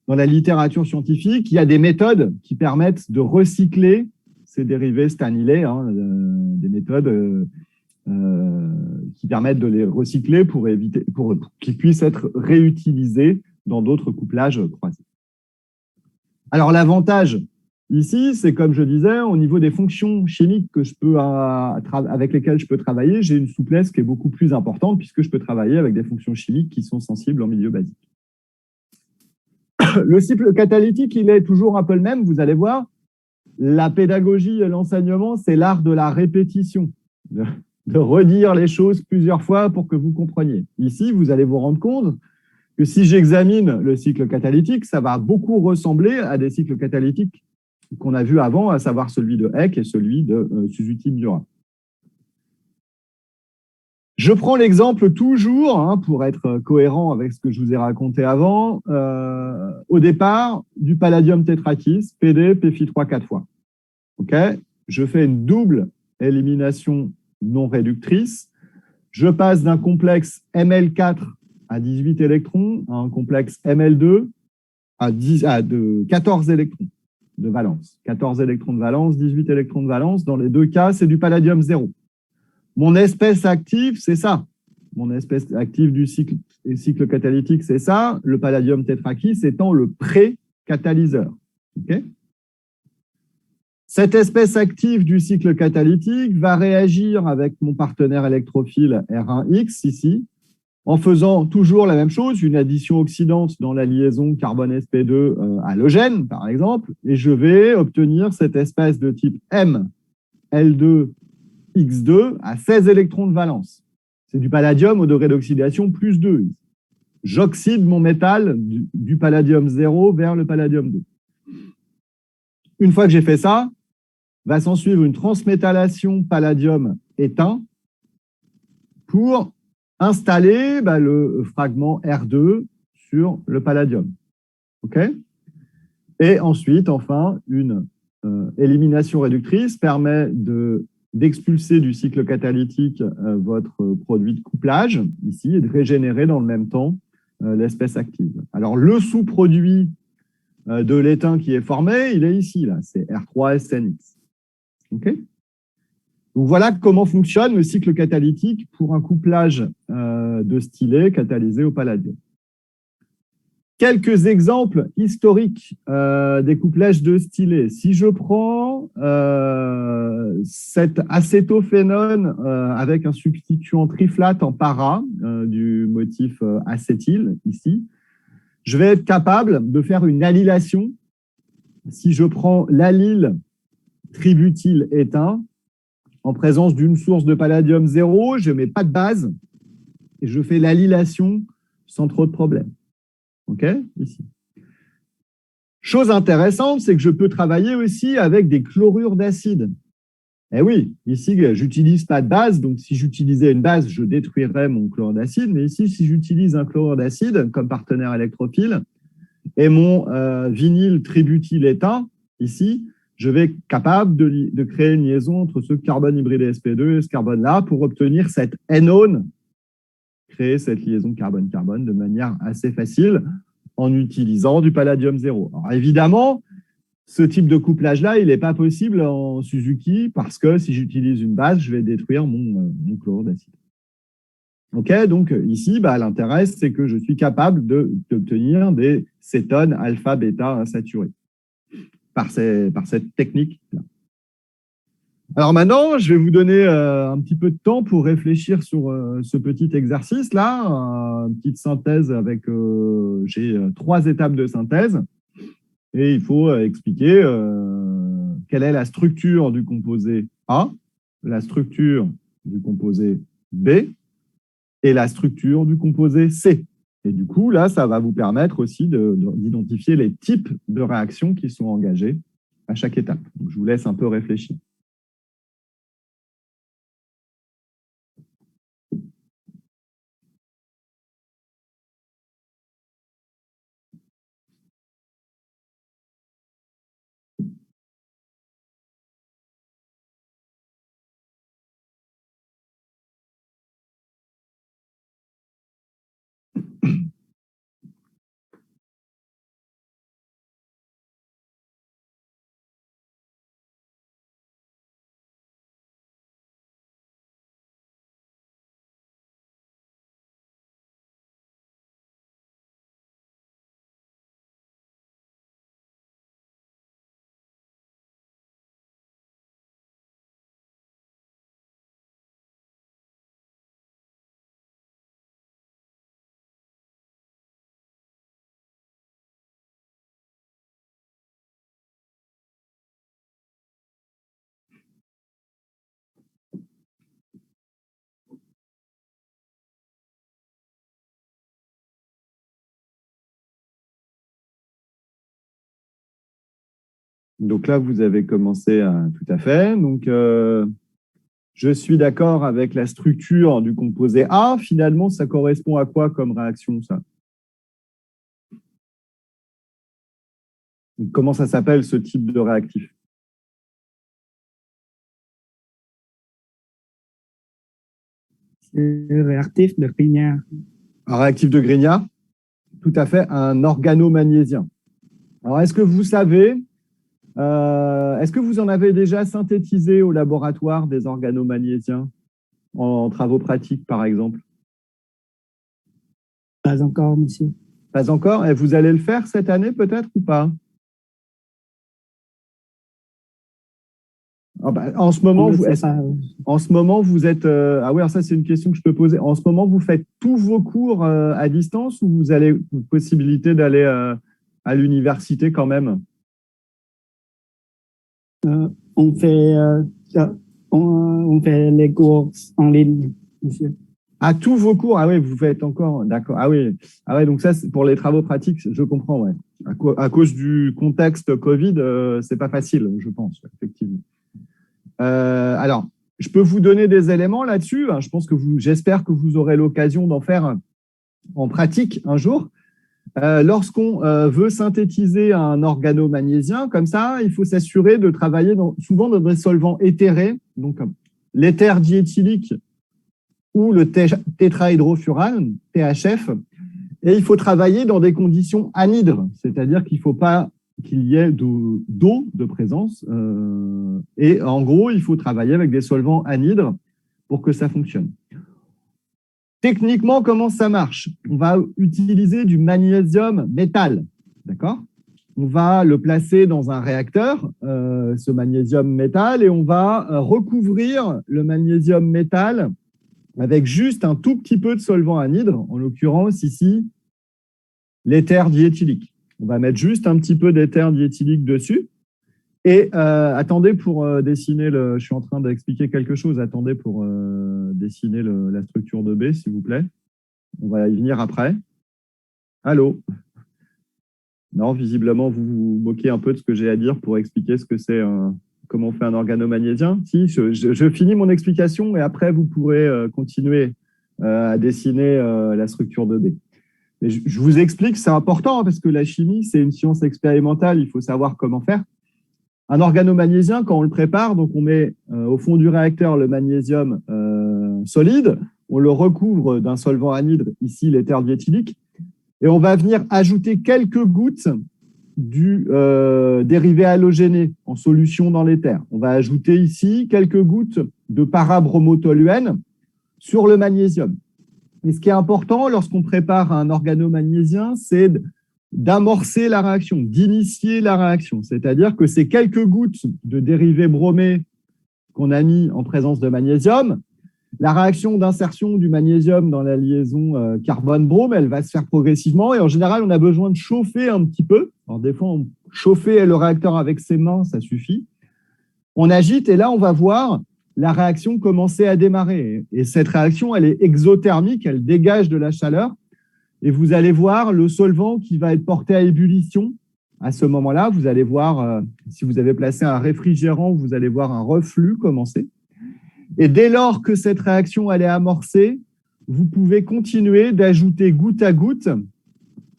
dans la littérature scientifique, il y a des méthodes qui permettent de recycler ces dérivés stanylés, des méthodes qui permettent de les recycler pour qu'ils puissent être réutilisés dans d'autres couplages croisés. Alors, l'avantage ici, c'est comme je disais, au niveau des fonctions chimiques avec lesquelles je peux travailler, j'ai une souplesse qui est beaucoup plus importante puisque je peux travailler avec des fonctions chimiques qui sont sensibles en milieu basique. Le cycle catalytique, il est toujours un peu le même, vous allez voir. La pédagogie et l'enseignement, c'est l'art de la répétition, de redire les choses plusieurs fois pour que vous compreniez. Ici, vous allez vous rendre compte que si j'examine le cycle catalytique, ça va beaucoup ressembler à des cycles catalytiques qu'on a vus avant, à savoir celui de Heck et celui de Suzuki-Miura. Je prends l'exemple toujours, pour être cohérent avec ce que je vous ai raconté avant, au départ, du palladium tétrakis, PD, PFI3 4 fois. Okay, je fais une double élimination non réductrice. Je passe d'un complexe ML4 à 18 électrons à un complexe ML2 à 14 électrons de valence. 14 électrons de valence, 18 électrons de valence. Dans les deux cas, c'est du palladium 0. Mon espèce active, c'est ça. Mon espèce active du cycle catalytique, c'est ça. Le palladium tétrakis étant le pré-catalyseur. Okay, cette espèce active du cycle catalytique va réagir avec mon partenaire électrophile R1X ici, en faisant toujours la même chose, une addition oxydante dans la liaison carbone-sp2 halogène, par exemple, et je vais obtenir cette espèce de type ML2X2 à 16 électrons de valence. C'est du palladium au degré d'oxydation plus 2. J'oxyde mon métal du palladium 0 vers le palladium 2. Une fois que j'ai fait ça, va s'en suivre une transmétallation palladium éteint pour installer le fragment R2 sur le palladium. OK ? Et ensuite, enfin, une élimination réductrice permet d'expulser du cycle catalytique votre produit de couplage, ici, et de régénérer dans le même temps l'espèce active. Alors, le sous-produit de l'étain qui est formé, il est ici, là, c'est R3SNX. OK ? Donc, voilà comment fonctionne le cycle catalytique pour un couplage de stylés catalysé au palladium. Quelques exemples historiques des couplages de stylés. Si je prends cet acétophénone avec un substituant triflate en para du motif acétyl, ici, je vais être capable de faire une allylation. Si je prends l'allyle tributyl éteint, en présence d'une source de palladium 0, je ne mets pas de base et je fais l'allylation sans trop de problèmes. OK ? Ici. Chose intéressante, c'est que je peux travailler aussi avec des chlorures d'acide. Eh oui, ici, je n'utilise pas de base, donc si j'utilisais une base, je détruirais mon chlorure d'acide, mais ici, si j'utilise un chlorure d'acide comme partenaire électrophile et mon vinyle tributyl éteint, ici, je vais être capable de créer une liaison entre ce carbone hybridé sp2 et ce carbone-là pour obtenir cette énone, créer cette liaison carbone-carbone de manière assez facile en utilisant du palladium 0. Alors évidemment, ce type de couplage-là, il n'est pas possible en Suzuki parce que si j'utilise une base, je vais détruire mon chlorure d'acide. OK, donc ici, l'intérêt, c'est que je suis capable d'obtenir des cétones alpha-bêta insaturés par cette technique-là. Alors maintenant, je vais vous donner un petit peu de temps pour réfléchir sur ce petit exercice-là, une petite synthèse avec, j'ai 3 étapes de synthèse, et il faut expliquer quelle est la structure du composé A, la structure du composé B et la structure du composé C. Et du coup, là, ça va vous permettre aussi d'identifier les types de réactions qui sont engagées à chaque étape. Donc, je vous laisse un peu réfléchir. Donc là, vous avez commencé tout à fait. Donc, je suis d'accord avec la structure du composé A. Finalement, ça correspond à quoi comme réaction, ça? Donc, comment ça s'appelle, ce type de réactif? C'est le réactif de Grignard. Un réactif de Grignard? Tout à fait, un organomagnésiien. Alors, est-ce que vous savez, est-ce que vous en avez déjà synthétisé au laboratoire des organomagnésiens en travaux pratiques, par exemple? Pas encore, monsieur. Pas encore? Et vous allez le faire cette année, peut-être, ou pas? En ce moment, On ne sait pas. en ce moment, vous êtes. Ah oui, alors ça, c'est une question que je peux poser. En ce moment, vous faites tous vos cours à distance ou vous avez possibilité d'aller à l'université quand même? On fait, on fait les cours en ligne, monsieur. À tous vos cours, ah oui, vous faites encore, d'accord. Ah ouais, donc ça, c'est pour les travaux pratiques, je comprends, ouais. À cause du contexte Covid, c'est pas facile, je pense, effectivement. Alors, je peux vous donner des éléments là-dessus. Je pense que j'espère que vous aurez l'occasion d'en faire en pratique un jour. Lorsqu'on veut synthétiser un organomagnésiien, comme ça, il faut s'assurer de travailler souvent dans des solvants éthérés, donc l'éther diéthylique ou le tétrahydrofurane, THF, et il faut travailler dans des conditions anhydres, c'est-à-dire qu'il ne faut pas qu'il y ait d'eau de présence, et en gros, il faut travailler avec des solvants anhydres pour que ça fonctionne. Techniquement, comment ça marche? On va utiliser du magnésium métal, d'accord? On va le placer dans un réacteur, ce magnésium métal, et on va recouvrir le magnésium métal avec juste un tout petit peu de solvant anhydre, en l'occurrence ici, l'éther diéthylique. On va mettre juste un petit peu d'éther diéthylique dessus. Et attendez pour dessiner je suis en train d'expliquer quelque chose. Attendez pour dessiner la structure de B, s'il vous plaît. On va y venir après. Allô? Non, visiblement, vous vous moquez un peu de ce que j'ai à dire pour expliquer ce que c'est, comment on fait un organomagnédien. Si, je finis mon explication et après, vous pourrez continuer à dessiner la structure de B. Mais je vous explique, c'est important parce que la chimie, c'est une science expérimentale. Il faut savoir comment faire. Un organomagnésiien, quand on le prépare, donc on met au fond du réacteur le magnésium solide, on le recouvre d'un solvant anhydre, ici l'éther diéthylique, et on va venir ajouter quelques gouttes du dérivé halogéné en solution dans l'éther. On va ajouter ici quelques gouttes de parabromotoluène sur le magnésium. Et ce qui est important lorsqu'on prépare un organomagnésien, c'est d'amorcer la réaction, d'initier la réaction. C'est-à-dire que ces quelques gouttes de dérivés bromés qu'on a mis en présence de magnésium, la réaction d'insertion du magnésium dans la liaison carbone-brome, elle va se faire progressivement. Et en général, on a besoin de chauffer un petit peu. Alors, des fois, chauffer le réacteur avec ses mains, ça suffit. On agite et là, on va voir la réaction commencer à démarrer. Et cette réaction, elle est exothermique, elle dégage de la chaleur. Et vous allez voir le solvant qui va être porté à ébullition. À ce moment-là, vous allez voir, si vous avez placé un réfrigérant, vous allez voir un reflux commencer. Et dès lors que cette réaction elle est amorcée, vous pouvez continuer d'ajouter goutte à goutte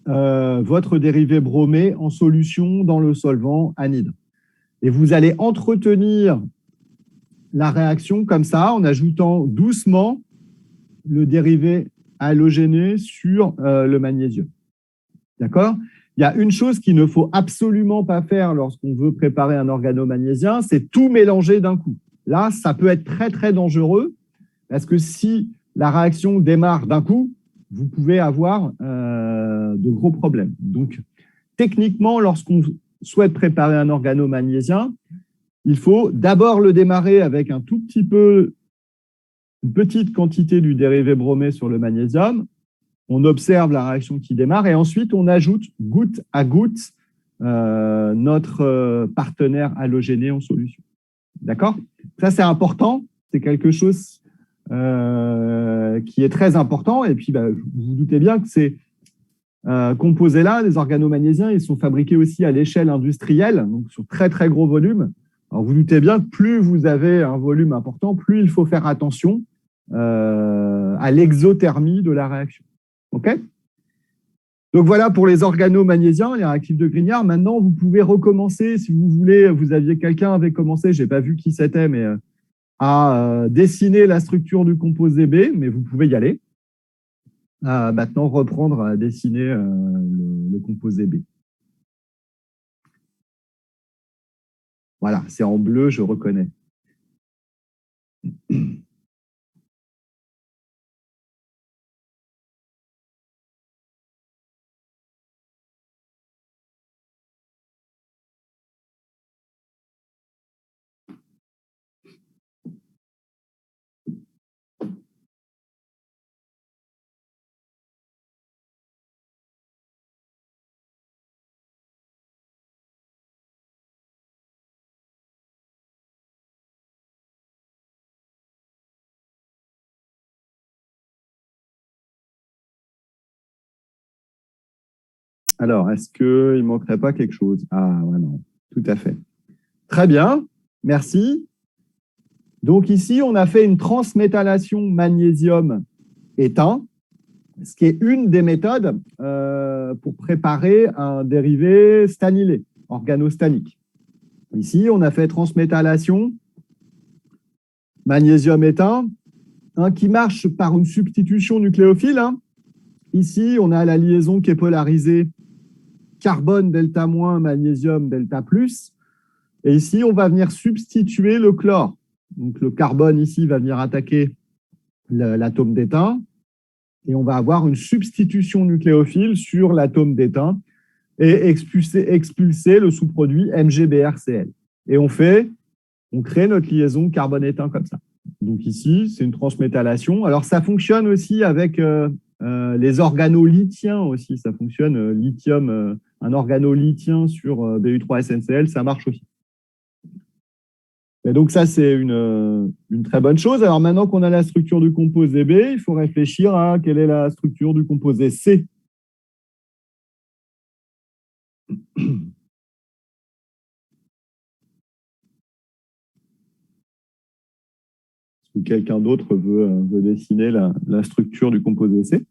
votre dérivé bromé en solution dans le solvant anhydre. Et vous allez entretenir la réaction comme ça, en ajoutant doucement le dérivé halogéné sur le magnésium. D'accord? Il y a une chose qu'il ne faut absolument pas faire lorsqu'on veut préparer un organomagnésien, c'est tout mélanger d'un coup. Là, ça peut être très, très dangereux parce que si la réaction démarre d'un coup, vous pouvez avoir de gros problèmes. Donc, techniquement, lorsqu'on souhaite préparer un organomagnésien, il faut d'abord le démarrer avec un tout petit peu, une petite quantité du dérivé bromé sur le magnésium. On observe la réaction qui démarre et ensuite on ajoute goutte à goutte notre partenaire halogéné en solution. D'accord? Ça, c'est important. C'est quelque chose qui est très important. Et puis, vous vous doutez bien que ces composés-là, les organomagnésiens, ils sont fabriqués aussi à l'échelle industrielle, donc sur très, très gros volumes. Alors, vous doutez bien que plus vous avez un volume important, plus il faut faire attention à l'exothermie de la réaction. OK? Donc, voilà pour les organomagnésiens, les réactifs de Grignard. Maintenant, vous pouvez recommencer, si vous voulez, vous aviez quelqu'un avait commencé, je n'ai pas vu qui c'était, mais à dessiner la structure du composé B, mais vous pouvez y aller. Maintenant, reprendre à dessiner le composé B. Voilà, c'est en bleu, je reconnais. Alors, est-ce qu'il ne manquerait pas quelque chose? Ah, ouais, non, tout à fait. Très bien, merci. Donc ici, on a fait une transméthallation magnésium-étain, ce qui est une des méthodes pour préparer un dérivé stanylé, organostanique. Ici, on a fait transméthallation magnésium-étain, qui marche par une substitution nucléophile. Ici, on a la liaison qui est polarisée carbone delta-, magnésium delta+. Et ici, on va venir substituer le chlore. Donc, le carbone ici va venir attaquer l'atome d'étain et on va avoir une substitution nucléophile sur l'atome d'étain et expulser le sous-produit MgBrCl. Et on crée notre liaison carbone-étain comme ça. Donc ici, c'est une transméthallation. Alors, ça fonctionne aussi avec les organolithiens aussi. Ça fonctionne, lithium, un organolithien sur Bu3SNCl, ça marche aussi. Et donc ça, c'est une très bonne chose. Alors maintenant qu'on a la structure du composé B, il faut réfléchir à quelle est la structure du composé C. Est-ce que quelqu'un d'autre veut dessiner la structure du composé C?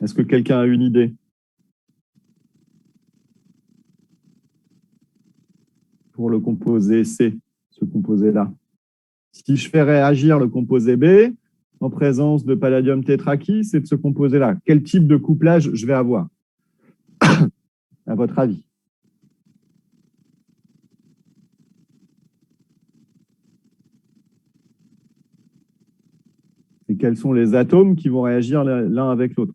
Est-ce que quelqu'un a une idée pour le composé C, ce composé-là? Si je fais réagir le composé B en présence de palladium tétraki, c'est de ce composé-là. Quel type de couplage je vais avoir, à votre avis? Et quels sont les atomes qui vont réagir l'un avec l'autre?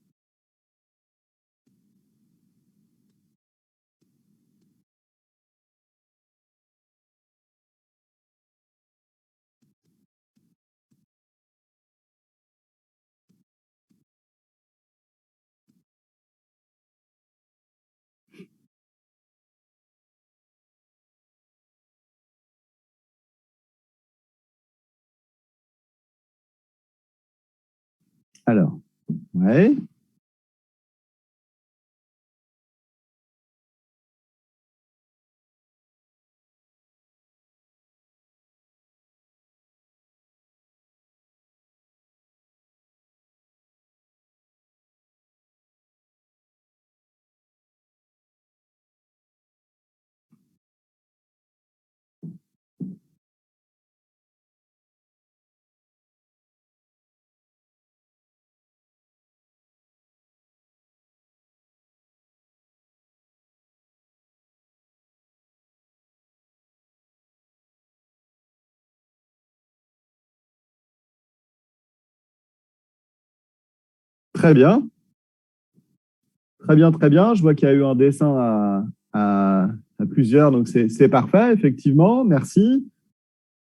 Alors, ouais. Très bien. Très bien, très bien. Je vois qu'il y a eu un dessin à plusieurs, donc c'est parfait, effectivement. Merci.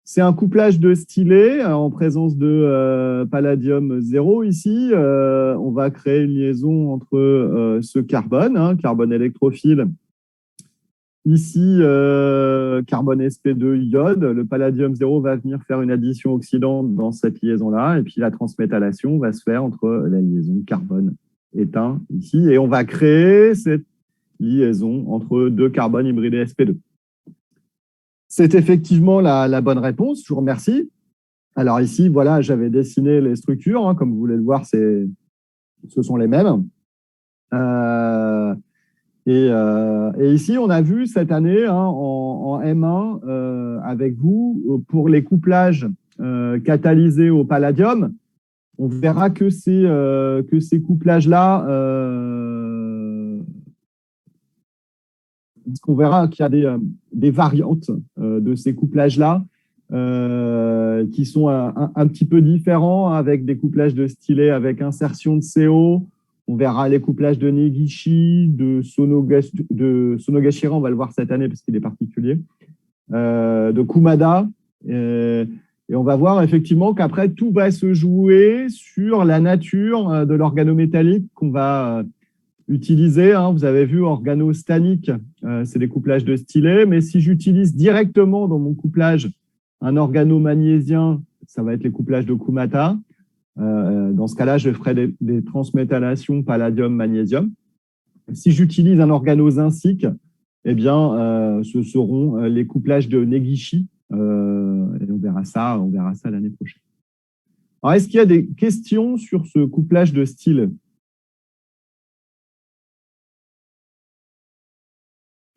C'est un couplage de stylés en présence de palladium 0 ici. On va créer une liaison entre ce carbone, carbone électrophile. Ici, carbone sp2 iode. Le palladium 0 va venir faire une addition oxydante dans cette liaison-là. Et puis, la transméthallation va se faire entre la liaison carbone-étain ici. Et on va créer cette liaison entre deux carbones hybridés sp2. C'est effectivement la bonne réponse. Je vous remercie. Alors ici, voilà, j'avais dessiné les structures. Comme vous voulez le voir, ce sont les mêmes. Et ici, on a vu cette année en M1 avec vous, pour les couplages catalysés au palladium, on verra que ces couplages-là, on verra qu'il y a des variantes de ces couplages-là qui sont un petit peu différents, avec des couplages de stylés avec insertion de CO. On verra les couplages de Negishi, de Sonogashira, on va le voir cette année parce qu'il est particulier, de Kumada. Et on va voir effectivement qu'après, tout va se jouer sur la nature de l'organométallique qu'on va utiliser. Vous avez vu organostanique c'est des couplages de stylets, mais si j'utilise directement dans mon couplage un organomagnésiien, ça va être les couplages de Kumata. Dans ce cas-là, je ferai des transméthallations palladium-magnésium. Si j'utilise un organozincique, eh bien, ce seront les couplages de Negishi. Et on verra ça l'année prochaine. Alors, est-ce qu'il y a des questions sur ce couplage de style?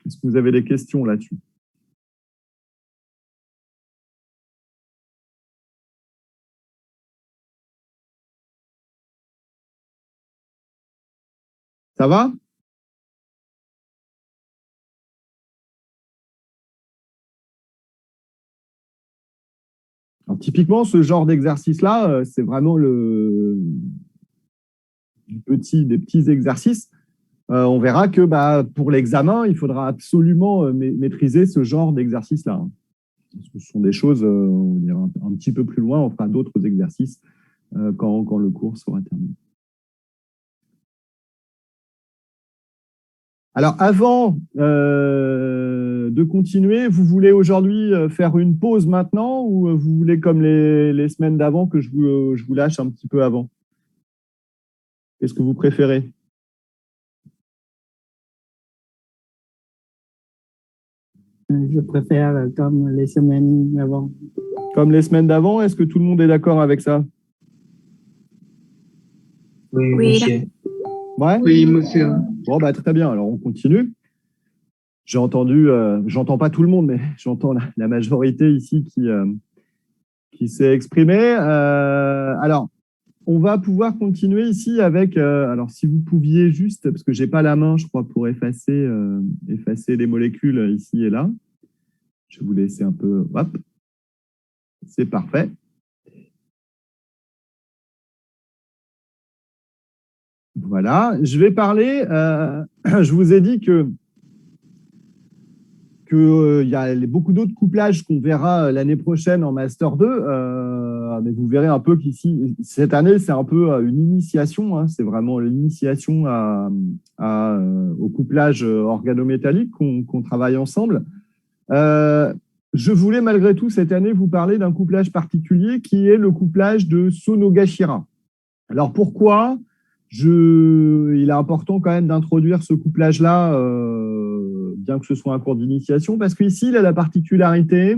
Est-ce que vous avez des questions là-dessus? Ça va? Alors, typiquement, ce genre d'exercice-là, c'est vraiment des petits exercices. On verra que pour l'examen, il faudra absolument maîtriser ce genre d'exercice-là. Ce sont des choses, on va dire, un petit peu plus loin. On fera d'autres exercices quand le cours sera terminé. Alors, avant de continuer, vous voulez aujourd'hui faire une pause maintenant ou vous voulez, comme les semaines d'avant, que je vous lâche un petit peu avant? Qu'est-ce que vous préférez? Je préfère comme les semaines avant. Comme les semaines d'avant, est-ce que tout le monde est d'accord avec ça? Oui, Oui, monsieur. Ouais? Oui, monsieur. Bon, très bien. Alors, on continue. J'ai entendu, j'entends pas tout le monde, mais j'entends la majorité ici qui s'est exprimée. Alors, on va pouvoir continuer ici avec, alors si vous pouviez juste, parce que j'ai pas la main, je crois, pour effacer les molécules ici et là. Je vais vous laisser un peu, hop, c'est parfait. Voilà, je vais parler, je vous ai dit qu'il y a beaucoup d'autres couplages qu'on verra l'année prochaine en Master 2, mais vous verrez un peu qu'ici, cette année, c'est un peu une initiation, hein, c'est vraiment l'initiation au couplage organométallique qu'on travaille ensemble. Je voulais malgré tout cette année vous parler d'un couplage particulier qui est le couplage de Sonogashira. Alors pourquoi il est important quand même d'introduire ce couplage-là, bien que ce soit un cours d'initiation, parce qu'ici, il a la particularité,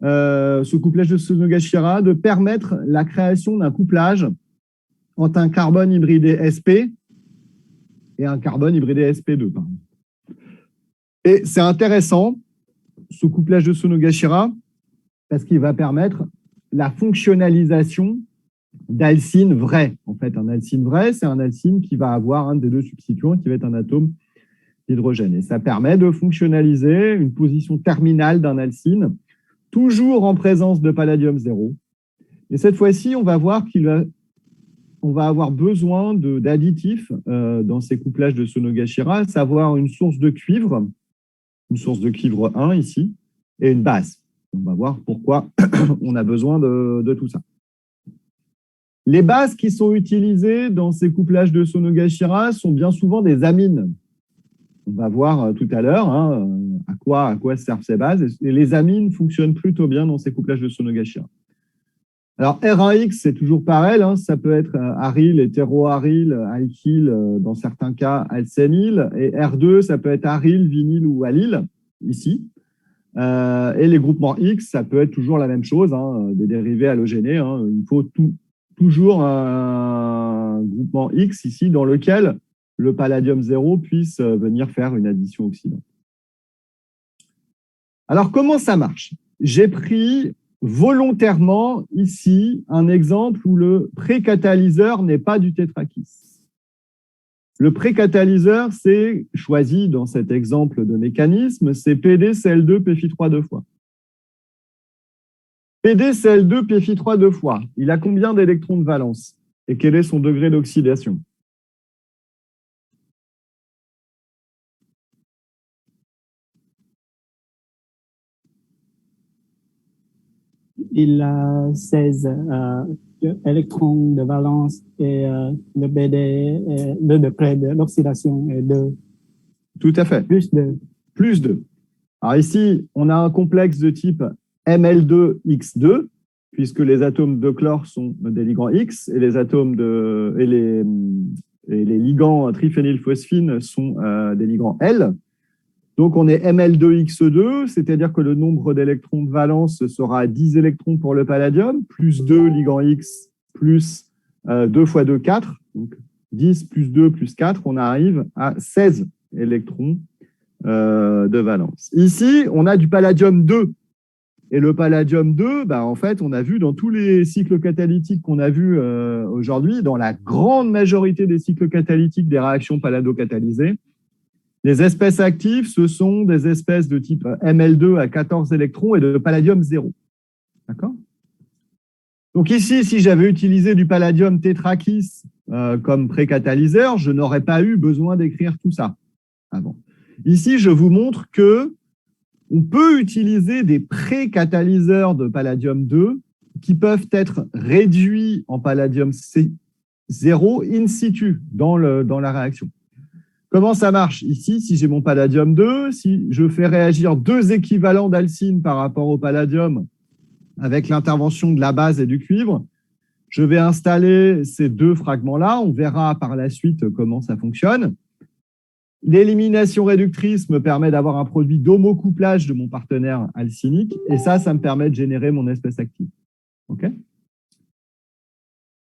ce couplage de Sonogashira, de permettre la création d'un couplage entre un carbone hybridé SP et un carbone hybridé SP2. Pardon. Et c'est intéressant, ce couplage de Sonogashira, parce qu'il va permettre la fonctionnalisation d'alcyne vrai. En fait, un alcyne vrai, c'est un alcyne qui va avoir un des deux substituants qui va être un atome d'hydrogène. Et ça permet de fonctionnaliser une position terminale d'un alcyne, toujours en présence de palladium 0. Et cette fois-ci, on va voir on va avoir besoin d'additifs dans ces couplages de Sonogashira, à savoir une source de cuivre 1 ici, et une base. On va voir pourquoi on a besoin de tout ça. Les bases qui sont utilisées dans ces couplages de Sonogashira sont bien souvent des amines. On va voir tout à l'heure à quoi servent ces bases. Et les amines fonctionnent plutôt bien dans ces couplages de Sonogashira. Alors, R1X, c'est toujours pareil. Ça peut être aryl, hétéroaryl, alkyle, dans certains cas, alcényl. Et R2, ça peut être aryl, vinyl ou allyle, ici. Et les groupements X, ça peut être toujours la même chose, des dérivés halogénés. Il faut toujours un groupement X ici dans lequel le palladium 0 puisse venir faire une addition oxydante. Alors, comment ça marche? J'ai pris volontairement ici un exemple où le précatalyseur n'est pas du tétrakis. Le précatalyseur, c'est choisi dans cet exemple de mécanisme, c'est PdCl2 pFi3 2 fois. PdCl2 pFi3 2 fois, il a combien d'électrons de valence? Et quel est son degré d'oxydation? Il a 16 électrons de valence et le BD, le degré de l'oxydation est 2. Tout à fait. Plus de. Plus 2. Alors ici, on a un complexe de type Ml2X2, puisque les atomes de chlore sont des ligands X et les atomes et les ligands triphénylphosphine sont des ligands L. Donc on est Ml2X2, c'est-à-dire que le nombre d'électrons de valence sera 10 électrons pour le palladium, plus 2 ligands X, plus 2 fois 2, 4. Donc 10 plus 2 plus 4, on arrive à 16 électrons de valence. Ici, on a du palladium 2. Et le palladium 2, en fait, on a vu dans tous les cycles catalytiques qu'on a vus aujourd'hui, dans la grande majorité des cycles catalytiques des réactions pallado-catalysées, les espèces actives, ce sont des espèces de type Ml2 à 14 électrons et de palladium 0. D'accord? Donc ici, si j'avais utilisé du palladium tétrakis comme précatalyseur, je n'aurais pas eu besoin d'écrire tout ça avant. Ici, je vous montre que on peut utiliser des précatalyseurs de palladium 2 qui peuvent être réduits en palladium 0 in situ dans la réaction. Comment ça marche? Ici, si j'ai mon palladium 2, si je fais réagir 2 équivalents d'alcyne par rapport au palladium avec l'intervention de la base et du cuivre, je vais installer ces 2 fragments-là. On verra par la suite comment ça fonctionne. L'élimination réductrice me permet d'avoir un produit d'homocouplage de mon partenaire alcynique. Et ça me permet de générer mon espèce active. OK ?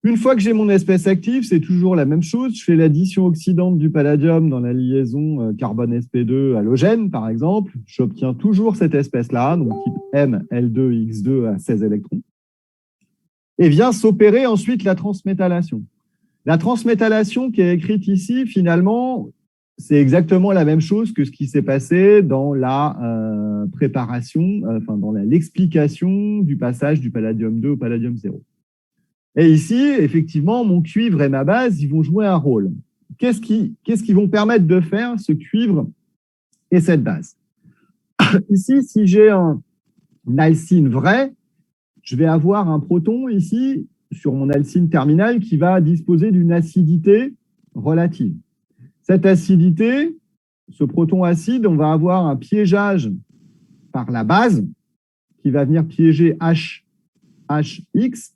Une fois que j'ai mon espèce active, c'est toujours la même chose. Je fais l'addition oxydante du palladium dans la liaison carbone sp2 halogène, par exemple. J'obtiens toujours cette espèce-là, donc type Ml2X2 à 16 électrons. Et vient s'opérer ensuite la transméthallation. La transméthallation qui est écrite ici, finalement, c'est exactement la même chose que ce qui s'est passé dans la préparation, dans l'explication du passage du palladium 2 au palladium 0. Et ici, effectivement, mon cuivre et ma base, ils vont jouer un rôle. Qu'est-ce qu'ils vont permettre de faire, ce cuivre et cette base? Ici, si j'ai un alcyne vrai, je vais avoir un proton ici, sur mon alcyne terminal, qui va disposer d'une acidité relative. Cette acidité, ce proton acide, on va avoir un piégeage par la base qui va venir piéger HX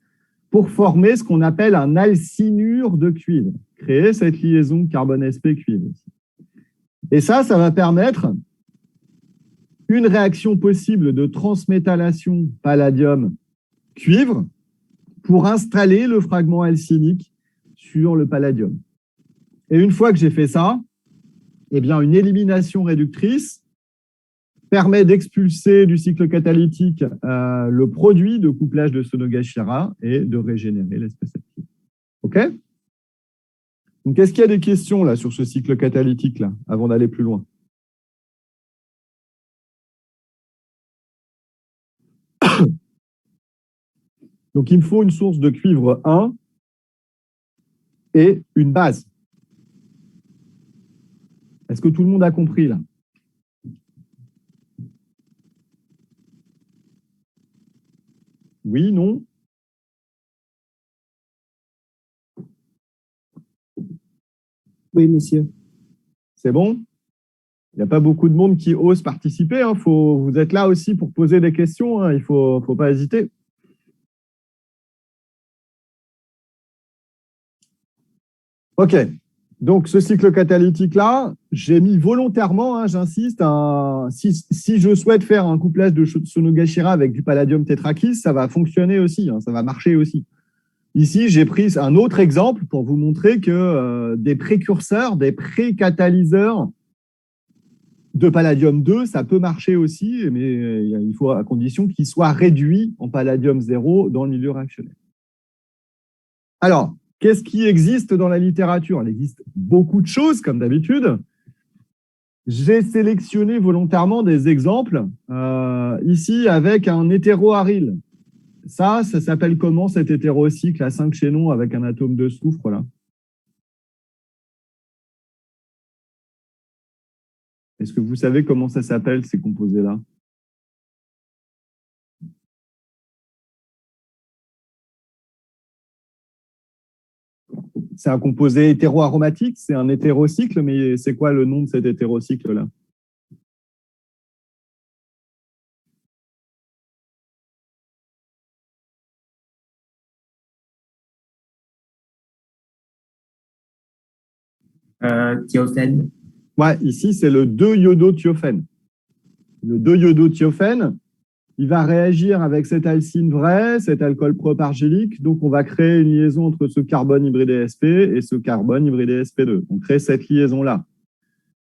pour former ce qu'on appelle un alcynure de cuivre, créer cette liaison carbone-sp-cuivre. Et ça va permettre une réaction possible de transméthallation palladium-cuivre pour installer le fragment alcynique sur le palladium. Et une fois que j'ai fait ça, eh bien, une élimination réductrice permet d'expulser du cycle catalytique le produit de couplage de Sonogashira et de régénérer l'espèce active. OK? Donc, est-ce qu'il y a des questions là, sur ce cycle catalytique là, avant d'aller plus loin? Donc, il me faut une source de cuivre 1 et une base. Est-ce que tout le monde a compris là? Oui, non? Oui, monsieur. C'est bon? Il n'y a pas beaucoup de monde qui ose participer. Hein. Vous êtes là aussi pour poser des questions. Hein. Il ne faut pas hésiter. OK. Donc, ce cycle catalytique-là, j'ai mis volontairement, hein, j'insiste, si je souhaite faire un couplage de Sonogashira avec du palladium tétrakis, ça va fonctionner aussi, hein, ça va marcher aussi. Ici, j'ai pris un autre exemple pour vous montrer que des précurseurs, des précatalyseurs de palladium 2, ça peut marcher aussi, mais il faut à condition qu'ils soient réduits en palladium 0 dans le milieu réactionnel. Alors, qu'est-ce qui existe dans la littérature? Il existe beaucoup de choses, comme d'habitude. J'ai sélectionné volontairement des exemples, ici avec un hétéroaryl. Ça s'appelle comment cet hétérocycle à 5 chaînons avec un atome de soufre là? Est-ce que vous savez comment ça s'appelle ces composés-là? c'est un composé hétéroaromatique, c'est un hétérocycle, mais c'est quoi le nom de cet hétérocycle-là? Thiophène. Ouais, ici, c'est le 2-iodo-thiophène. Le 2-iodo-thiophène, il va réagir avec cette alcyne vraie, cet alcool propargylique. Donc, on va créer une liaison entre ce carbone hybridé sp et ce carbone hybridé sp2. On crée cette liaison-là.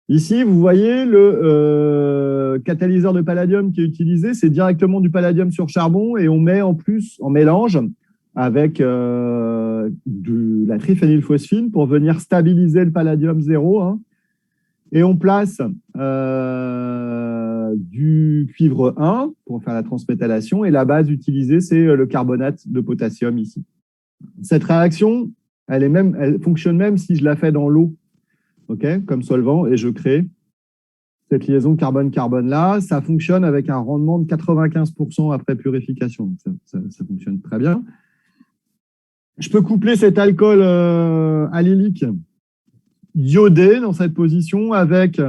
Ici, vous voyez le catalyseur de palladium qui est utilisé, c'est directement du palladium sur charbon et on met en plus en mélange avec de la triphénylphosphine pour venir stabiliser le palladium 0. Hein. Et on place du cuivre 1 pour faire la transmétallation et la base utilisée, c'est le carbonate de potassium ici. Cette réaction, elle fonctionne même si je la fais dans l'eau. Okay, comme solvant, et je crée cette liaison carbone-carbone là. Ça fonctionne avec un rendement de 95% après purification. Donc ça fonctionne très bien. Je peux coupler cet alcool allylique iodé dans cette position avec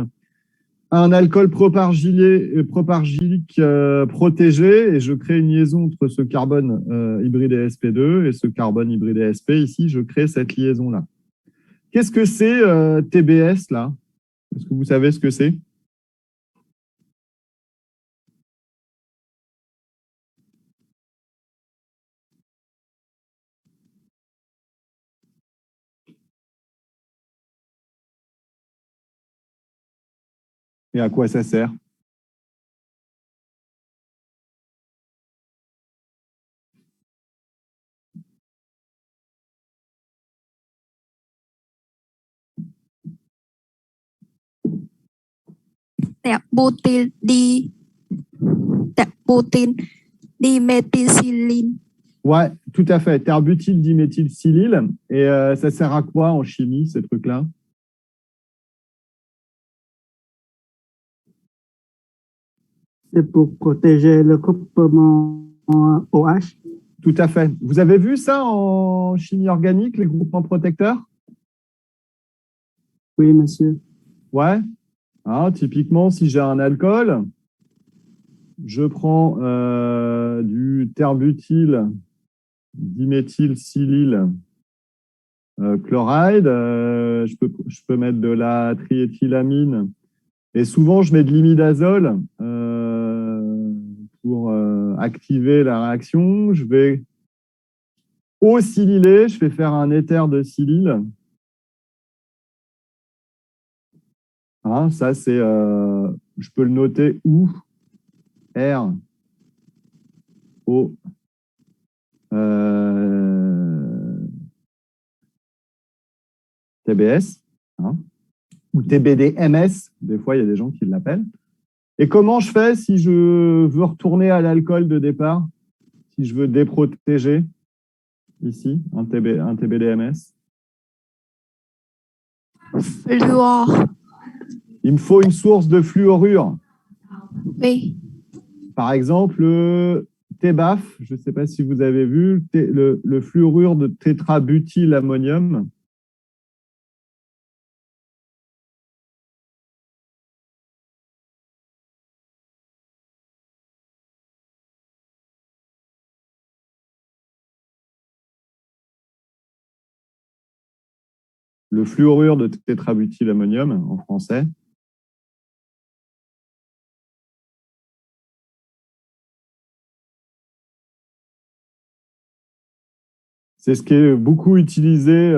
un alcool propargylique protégé et je crée une liaison entre ce carbone hybridé sp2 et ce carbone hybridé sp. Ici, je crée cette liaison-là. Qu'est-ce que c'est TBS là? Est-ce que vous savez ce que c'est? Et à quoi ça sert? Diméthylsilyle. Ouais, tout à fait. Terbutyl diméthylsilyle. Et ça sert à quoi en chimie, ces trucs-là? C'est pour protéger le groupement OH. Tout à fait. Vous avez vu ça en chimie organique, les groupements protecteurs? Oui, monsieur. Ouais. Ah, typiquement, si j'ai un alcool, je prends du terbutyl diméthylsilyle chloride. Je peux mettre de la triéthylamine. Et souvent, je mets de l'imidazole pour activer la réaction. Je vais au silylé, je vais faire un éther de silyle. Hein, ça, c'est, je peux le noter où R O TBS, hein, ou TBDMS, des fois il y a des gens qui l'appellent. Et comment je fais si je veux retourner à l'alcool de départ, si je veux déprotéger ici, un TBDMS? Fluor. Il me faut une source de fluorure. Oui. Par exemple, le TBAF, je ne sais pas si vous avez vu, le fluorure de tétrabutylammonium. Le fluorure de tétrabutylammonium en français. C'est ce qui est beaucoup utilisé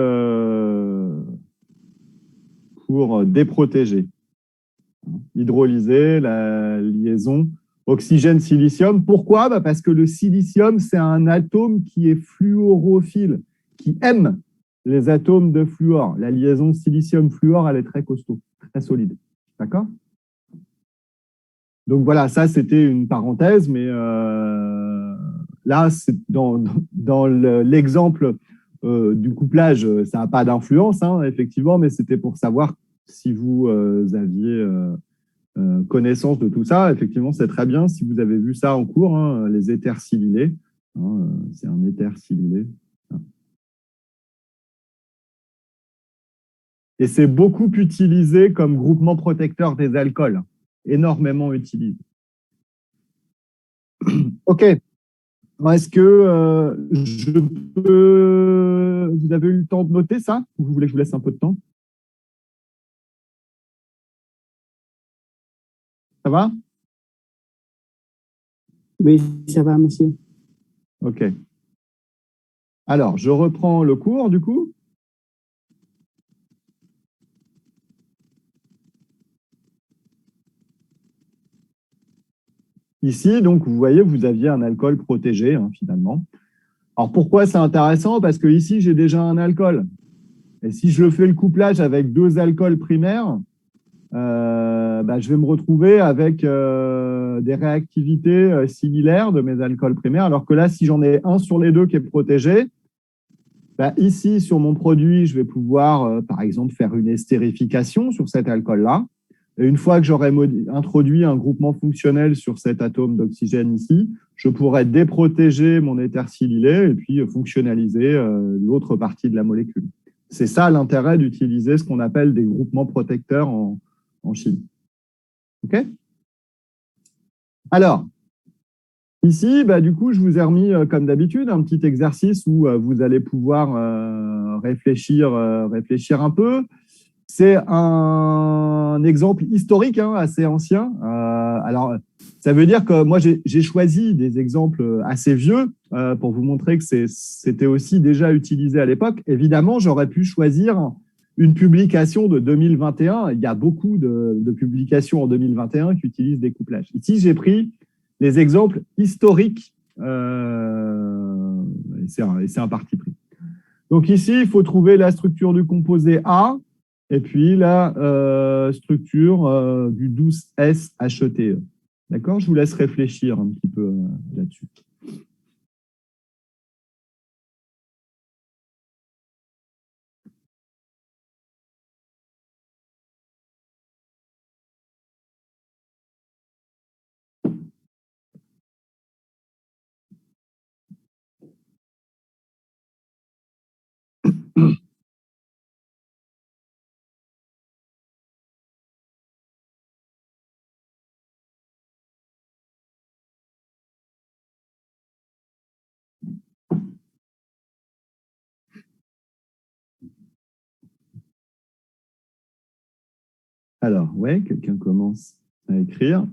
pour déprotéger, hydrolyser la liaison oxygène-silicium. Pourquoi? Parce que le silicium, c'est un atome qui est fluorophile, qui aime les atomes de fluor. La liaison silicium-fluor, elle est très costaud, très solide. D'accord? Donc voilà, ça c'était une parenthèse, mais là, c'est dans l'exemple du couplage, ça n'a pas d'influence, hein, effectivement, mais c'était pour savoir si vous aviez connaissance de tout ça. Effectivement, c'est très bien si vous avez vu ça en cours, hein, les éthers silylés. Hein, c'est un éther silylé. Et c'est beaucoup utilisé comme groupement protecteur des alcools, énormément utilisé. OK. Est-ce que vous avez eu le temps de noter ça ou vous voulez que je vous laisse un peu de temps? Ça va? Oui, ça va, monsieur. OK. Alors, je reprends le cours du coup. Ici, donc, vous voyez, vous aviez un alcool protégé, hein, finalement. Alors, pourquoi c'est intéressant? Parce que ici, j'ai déjà un alcool. Et si je fais le couplage avec deux alcools primaires, je vais me retrouver avec des réactivités similaires de mes alcools primaires. Alors que là, si j'en ai un sur les deux qui est protégé, ici, sur mon produit, je vais pouvoir, par exemple, faire une estérification sur cet alcool-là. Et une fois que j'aurai introduit un groupement fonctionnel sur cet atome d'oxygène ici, je pourrais déprotéger mon éthersilylé et puis fonctionnaliser l'autre partie de la molécule. C'est ça l'intérêt d'utiliser ce qu'on appelle des groupements protecteurs en chimie. OK? Alors, ici, du coup, je vous ai remis, comme d'habitude, un petit exercice où vous allez pouvoir réfléchir un peu. C'est un exemple historique, hein, assez ancien. Alors, ça veut dire que moi, j'ai choisi des exemples assez vieux pour vous montrer que c'était aussi déjà utilisé à l'époque. Évidemment, j'aurais pu choisir une publication de 2021. Il y a beaucoup de publications en 2021 qui utilisent des couplages. Ici, j'ai pris les exemples historiques et c'est un parti pris. Donc ici, il faut trouver la structure du composé A et puis la structure du 12S HETE. D'accord? Je vous laisse réfléchir un petit peu là-dessus. Alors, ouais, quelqu'un commence à écrire.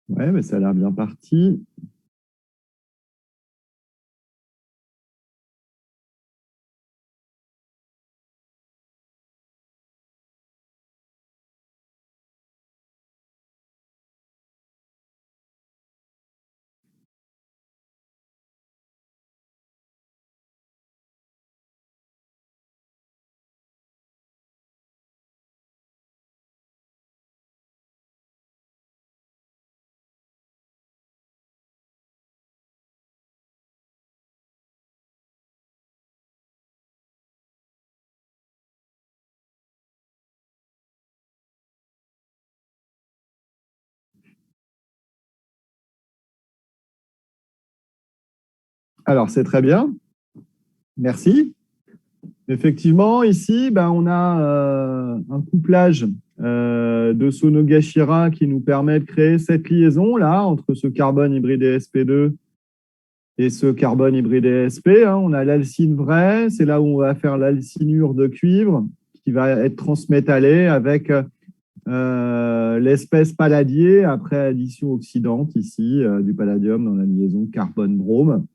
Ouais, mais ça a l'air bien parti. Alors, c'est très bien. Merci. Effectivement, ici, on a un couplage de Sonogashira qui nous permet de créer cette liaison-là entre ce carbone hybridé sp2 et ce carbone hybridé sp. On a l'alcyne vrai, c'est là où on va faire l'alcynure de cuivre qui va être transmétallée avec l'espèce palladier après addition oxydante ici du palladium dans la liaison carbone-brome.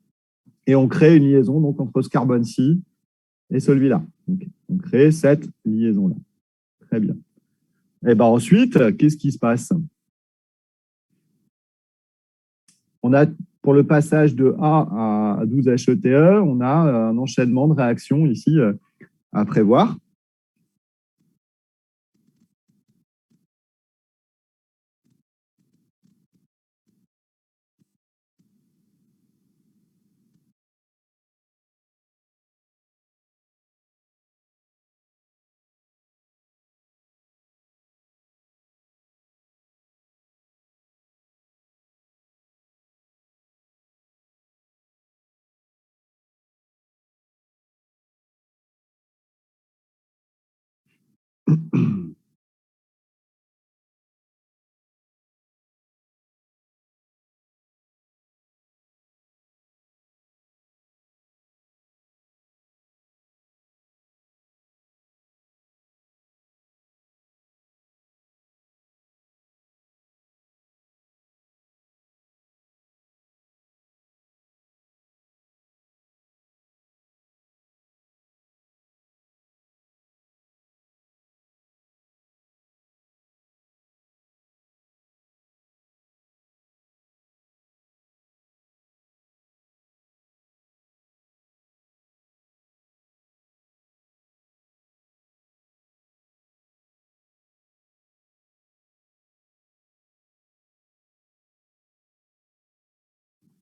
Et on crée une liaison donc entre ce carbone-ci et celui-là. Donc, on crée cette liaison-là. Très bien. Et ben ensuite, qu'est-ce qui se passe? On a, pour le passage de A à 12 HETE, on a un enchaînement de réactions ici à prévoir.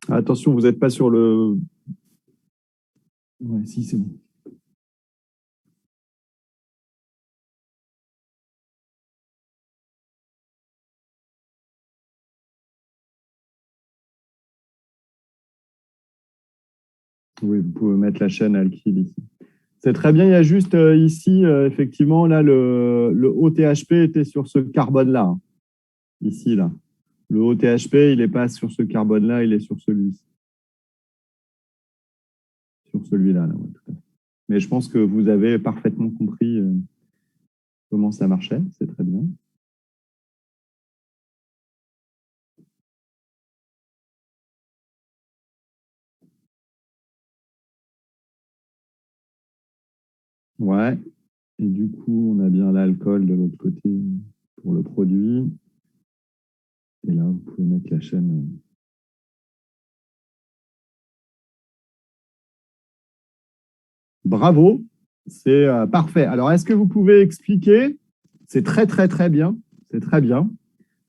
Attention, vous n'êtes pas sur le... Ouais, si, c'est bon. Oui, vous pouvez mettre la chaîne alkyle ici. C'est très bien, il y a juste ici, effectivement, là, le OTHP était sur ce carbone-là. Hein. Ici, là. Le OTHP, il n'est pas sur ce carbone-là, il est sur celui-ci. Sur celui-là, là, ouais, tout à fait. Mais je pense que vous avez parfaitement compris comment ça marchait, c'est très bien. Ouais, et du coup, on a bien l'alcool de l'autre côté pour le produit. Et là, vous pouvez mettre la chaîne. Bravo, c'est parfait. Alors, est-ce que vous pouvez expliquer? C'est très, très, très bien. C'est très bien.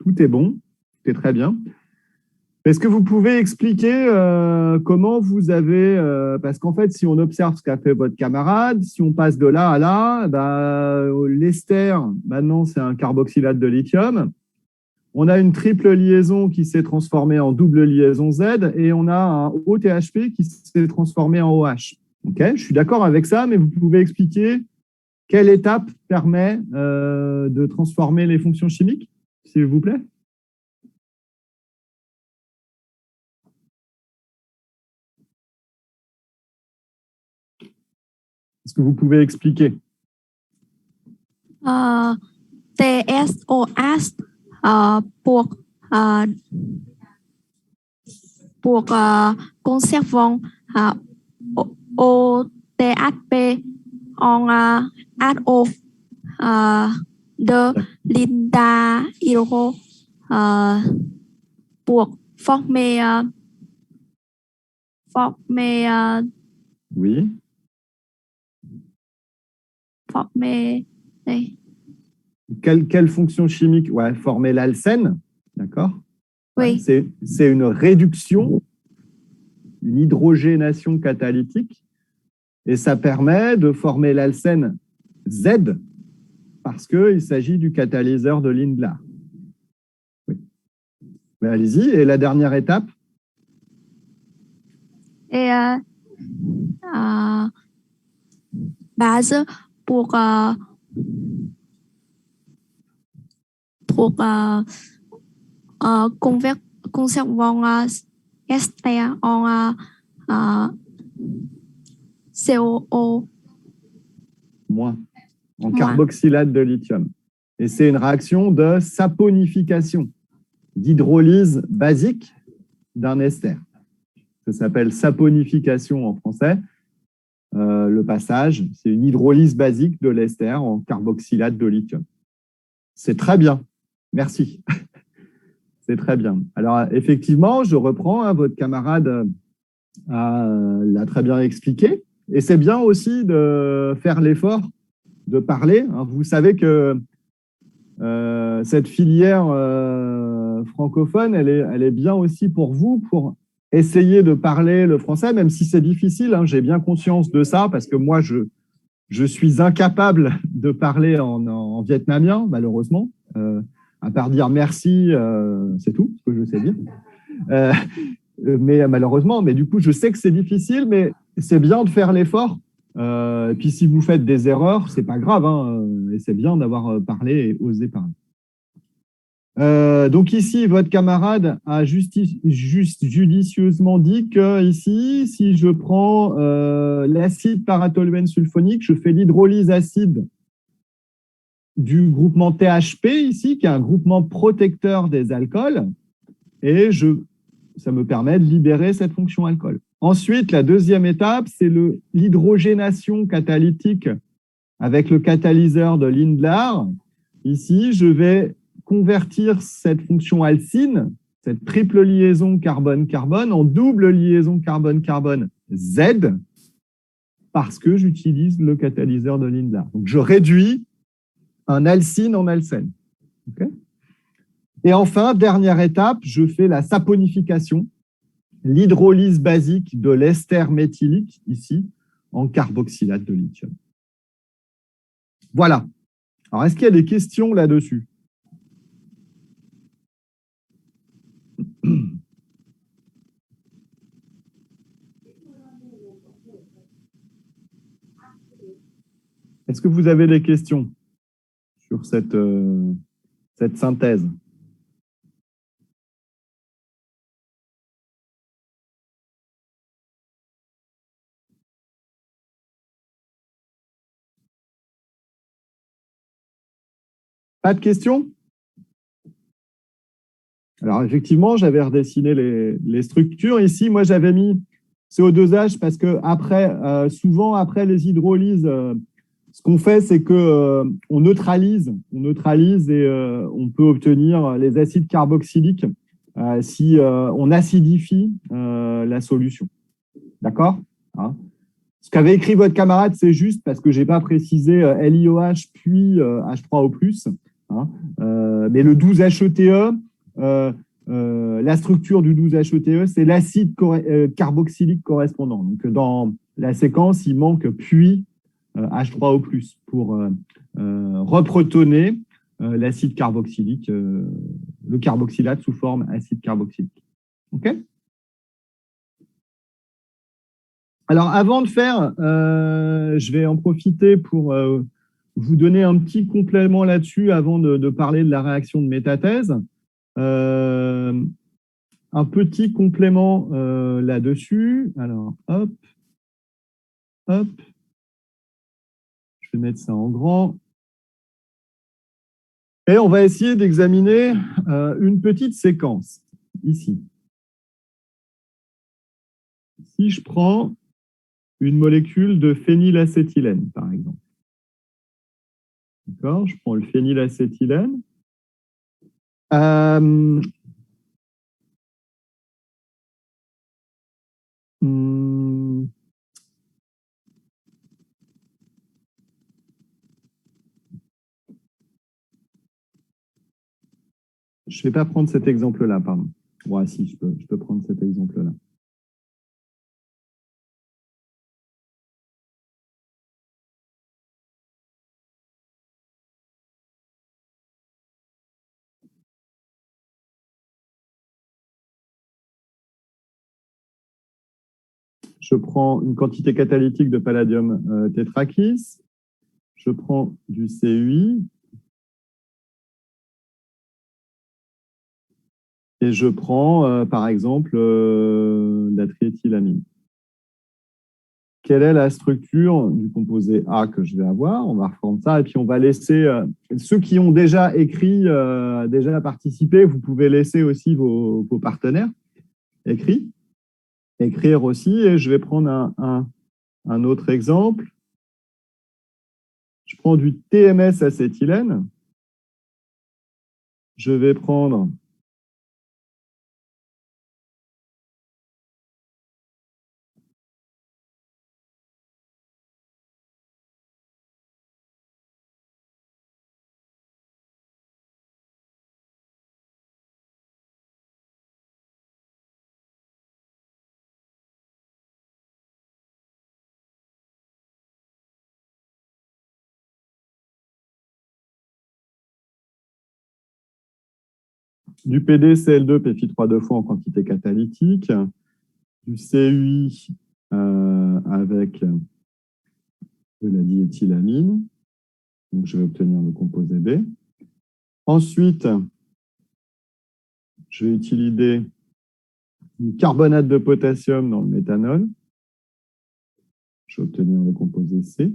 Tout est bon. Tout est très bien. Est-ce que vous pouvez expliquer comment vous avez... parce qu'en fait, si on observe ce qu'a fait votre camarade, si on passe de là à là, bah, l'ester, maintenant, c'est un carboxylate de lithium. On a une triple liaison qui s'est transformée en double liaison Z et on a un OTHP qui s'est transformé en OH. Okay, je suis d'accord avec ça, mais vous pouvez expliquer quelle étape permet de transformer les fonctions chimiques, s'il vous plaît? Est-ce que vous pouvez expliquer? TSOH บวกconservant OTHP en HO de Linda Hydro บวก former Oui. Quelle fonction chimique? Ouais, former l'alcène, d'accord? Oui. C'est une réduction, une hydrogénation catalytique, et ça permet de former l'alcène Z parce qu'il s'agit du catalyseur de Lindlar. Oui. Mais allez-y, et la dernière étape? Et base pour conservant ester en CO. Moins. En carboxylate de lithium. Et c'est une réaction de saponification, d'hydrolyse basique d'un ester. Ça s'appelle saponification en français. Le passage, c'est une hydrolyse basique de l'ester en carboxylate de lithium. C'est très bien. Merci. C'est très bien. Alors, effectivement, je reprends, hein, votre camarade l'a très bien expliqué. Et c'est bien aussi de faire l'effort de parler. Hein. Vous savez que cette filière francophone, elle est bien aussi pour vous, pour essayer de parler le français, même si c'est difficile. Hein. J'ai bien conscience de ça, parce que moi, je suis incapable de parler en vietnamien, malheureusement. À part dire merci, c'est tout ce que je sais dire. Mais malheureusement, mais du coup, je sais que c'est difficile, mais c'est bien de faire l'effort. Et puis, si vous faites des erreurs, c'est pas grave, hein, et c'est bien d'avoir parlé et osé parler. Donc ici, votre camarade a judicieusement dit que ici, si je prends l'acide paratoluène sulfonique, je fais l'hydrolyse acide du groupement THP ici, qui est un groupement protecteur des alcools, et ça me permet de libérer cette fonction alcool. Ensuite, la deuxième étape, c'est l'hydrogénation catalytique avec le catalyseur de Lindlar. Ici, je vais convertir cette fonction alcyne, cette triple liaison carbone-carbone, en double liaison carbone-carbone Z, parce que j'utilise le catalyseur de Lindlar. Donc, je réduis un alcyne en alcène. Okay. Et enfin, dernière étape, je fais la saponification, l'hydrolyse basique de l'ester méthylique, ici, en carboxylate de lithium. Voilà. Alors, est-ce qu'il y a des questions là-dessus? Est-ce que vous avez des questions sur cette synthèse? Pas de questions? Alors, effectivement, j'avais redessiné les structures. Ici, moi, j'avais mis CO2H parce que souvent, après les hydrolyses, ce qu'on fait, c'est qu'on neutralise et on peut obtenir les acides carboxyliques si on acidifie la solution. D'accord, hein? Ce qu'avait écrit votre camarade, c'est juste parce que je n'ai pas précisé LiOH puis H3O+. Hein, mais le 12-HETE, la structure du 12-HETE, c'est l'acide carboxylique correspondant. Donc, dans la séquence, il manque puis H3O+, pour reprotoner l'acide carboxylique, le carboxylate sous forme acide carboxylique. OK? Alors, avant de faire, je vais en profiter pour vous donner un petit complément là-dessus avant de parler de la réaction de métathèse. Un petit complément là-dessus. Alors, hop. Je vais mettre ça en grand. Et on va essayer d'examiner une petite séquence, ici. Si je prends une molécule de phénylacétylène, par exemple. D'accord, je prends le phénylacétylène. Je ne vais pas prendre cet exemple-là, pardon. Ouais, si, je peux prendre cet exemple-là. Je prends une quantité catalytique de palladium tétrakis. Je prends du CUI. Et je prends, par exemple, la triéthylamine. Quelle est la structure du composé A que je vais avoir? On va reprendre ça et puis on va laisser ceux qui ont déjà écrit, déjà participé, vous pouvez laisser aussi vos partenaires écrire aussi. Et je vais prendre un autre exemple. Je prends du TMS acétylène. je vais prendre du PdCl2 PFI3 deux fois en quantité catalytique, du CUI avec de la diéthylamine. Donc, je vais obtenir le composé B. Ensuite, je vais utiliser du carbonate de potassium dans le méthanol. Je vais obtenir le composé C.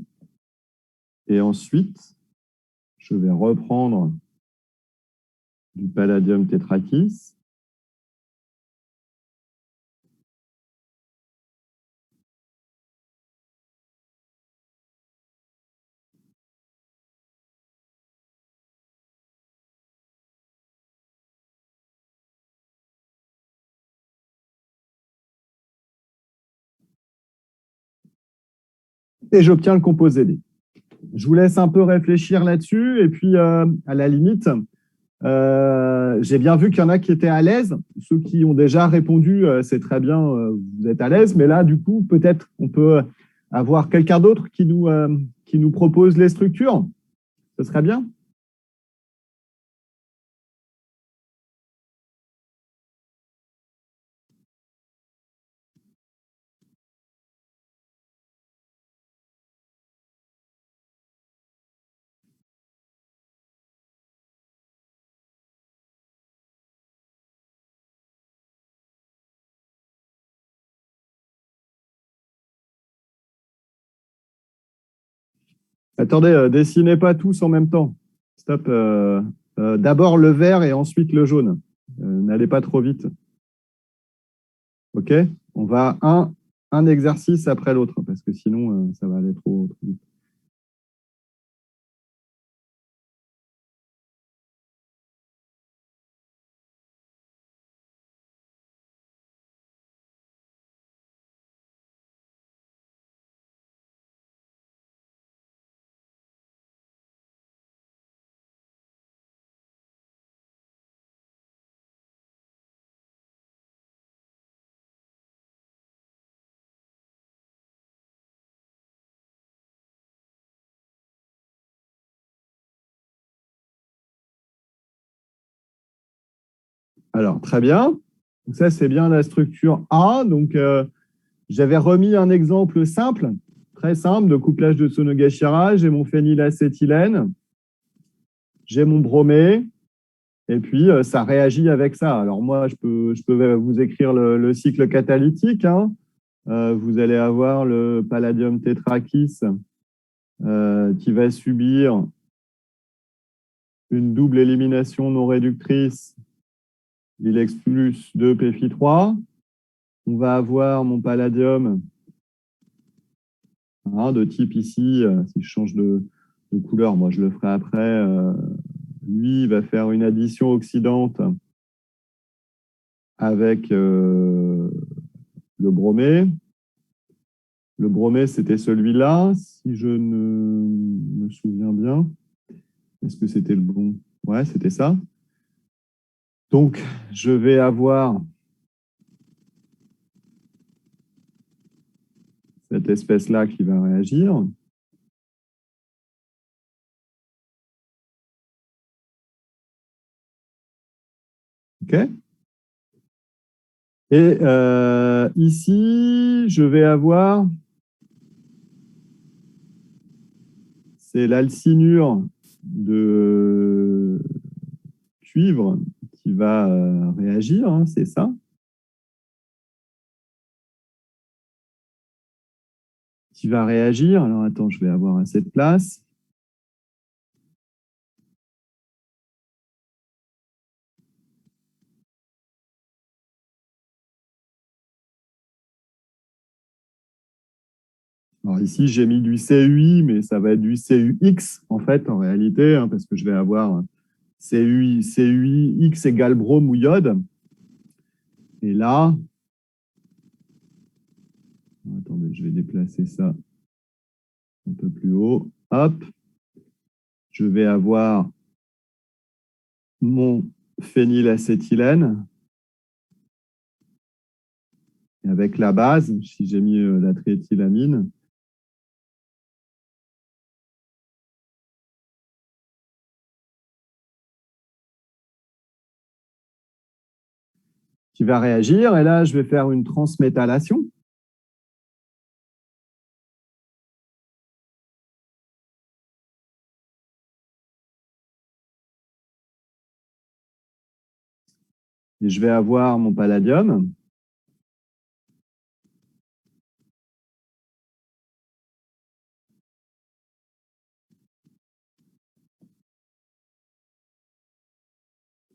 Et ensuite, je vais reprendre du palladium tétrakis. Et j'obtiens le composé D. Je vous laisse un peu réfléchir là-dessus. Et puis, à la limite, j'ai bien vu qu'il y en a qui étaient à l'aise. Ceux qui ont déjà répondu, c'est très bien, vous êtes à l'aise. Mais là, du coup, peut-être qu'on peut avoir quelqu'un d'autre qui nous propose les structures. Ce serait bien. Attendez, dessinez pas tous en même temps. Stop. D'abord le vert et ensuite le jaune. N'allez pas trop vite. OK? On va un exercice après l'autre parce que sinon, ça va aller trop vite. Alors, très bien. Donc ça, c'est bien la structure A. Donc, j'avais remis un exemple simple, très simple, de couplage de Sonogashira. J'ai mon phénylacétylène, j'ai mon bromé, et puis ça réagit avec ça. Alors moi, je peux vous écrire le cycle catalytique. Hein. Vous allez avoir le palladium tétrakis qui va subir une double élimination non réductrice, il plus 2 PFI3. On va avoir mon palladium de type ici, si je change de couleur, moi je le ferai après, lui il va faire une addition oxydante avec le bromé. Le bromé, c'était celui-là, si je ne me souviens bien. Est-ce que c'était le bon? Ouais, c'était ça. Donc, je vais avoir cette espèce-là qui va réagir. OK? Et ici, je vais avoir, c'est l'alcynure de cuivre qui va réagir, hein, c'est ça. Qui va réagir. Alors, attends, je vais avoir assez de place. Alors ici, j'ai mis du CUI, mais ça va être du CUX, en fait, en réalité, hein, parce que je vais avoir CuiX égale brome ou iode. Et là, attendez, je vais déplacer ça un peu plus haut. Hop, je vais avoir mon phénylacétylène avec la base, si j'ai mis la triéthylamine. Qui va réagir, et là, je vais faire une transméthylation. Et je vais avoir mon palladium.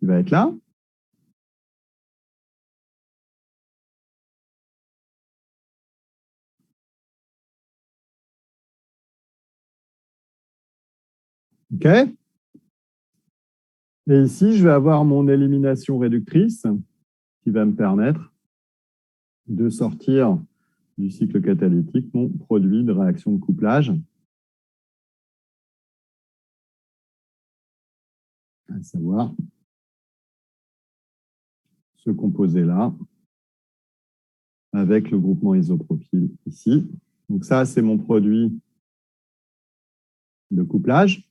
Qui va être là. OK. Et ici, je vais avoir mon élimination réductrice qui va me permettre de sortir du cycle catalytique mon produit de réaction de couplage. À savoir ce composé-là avec le groupement isopropyl ici. Donc ça, c'est mon produit de couplage.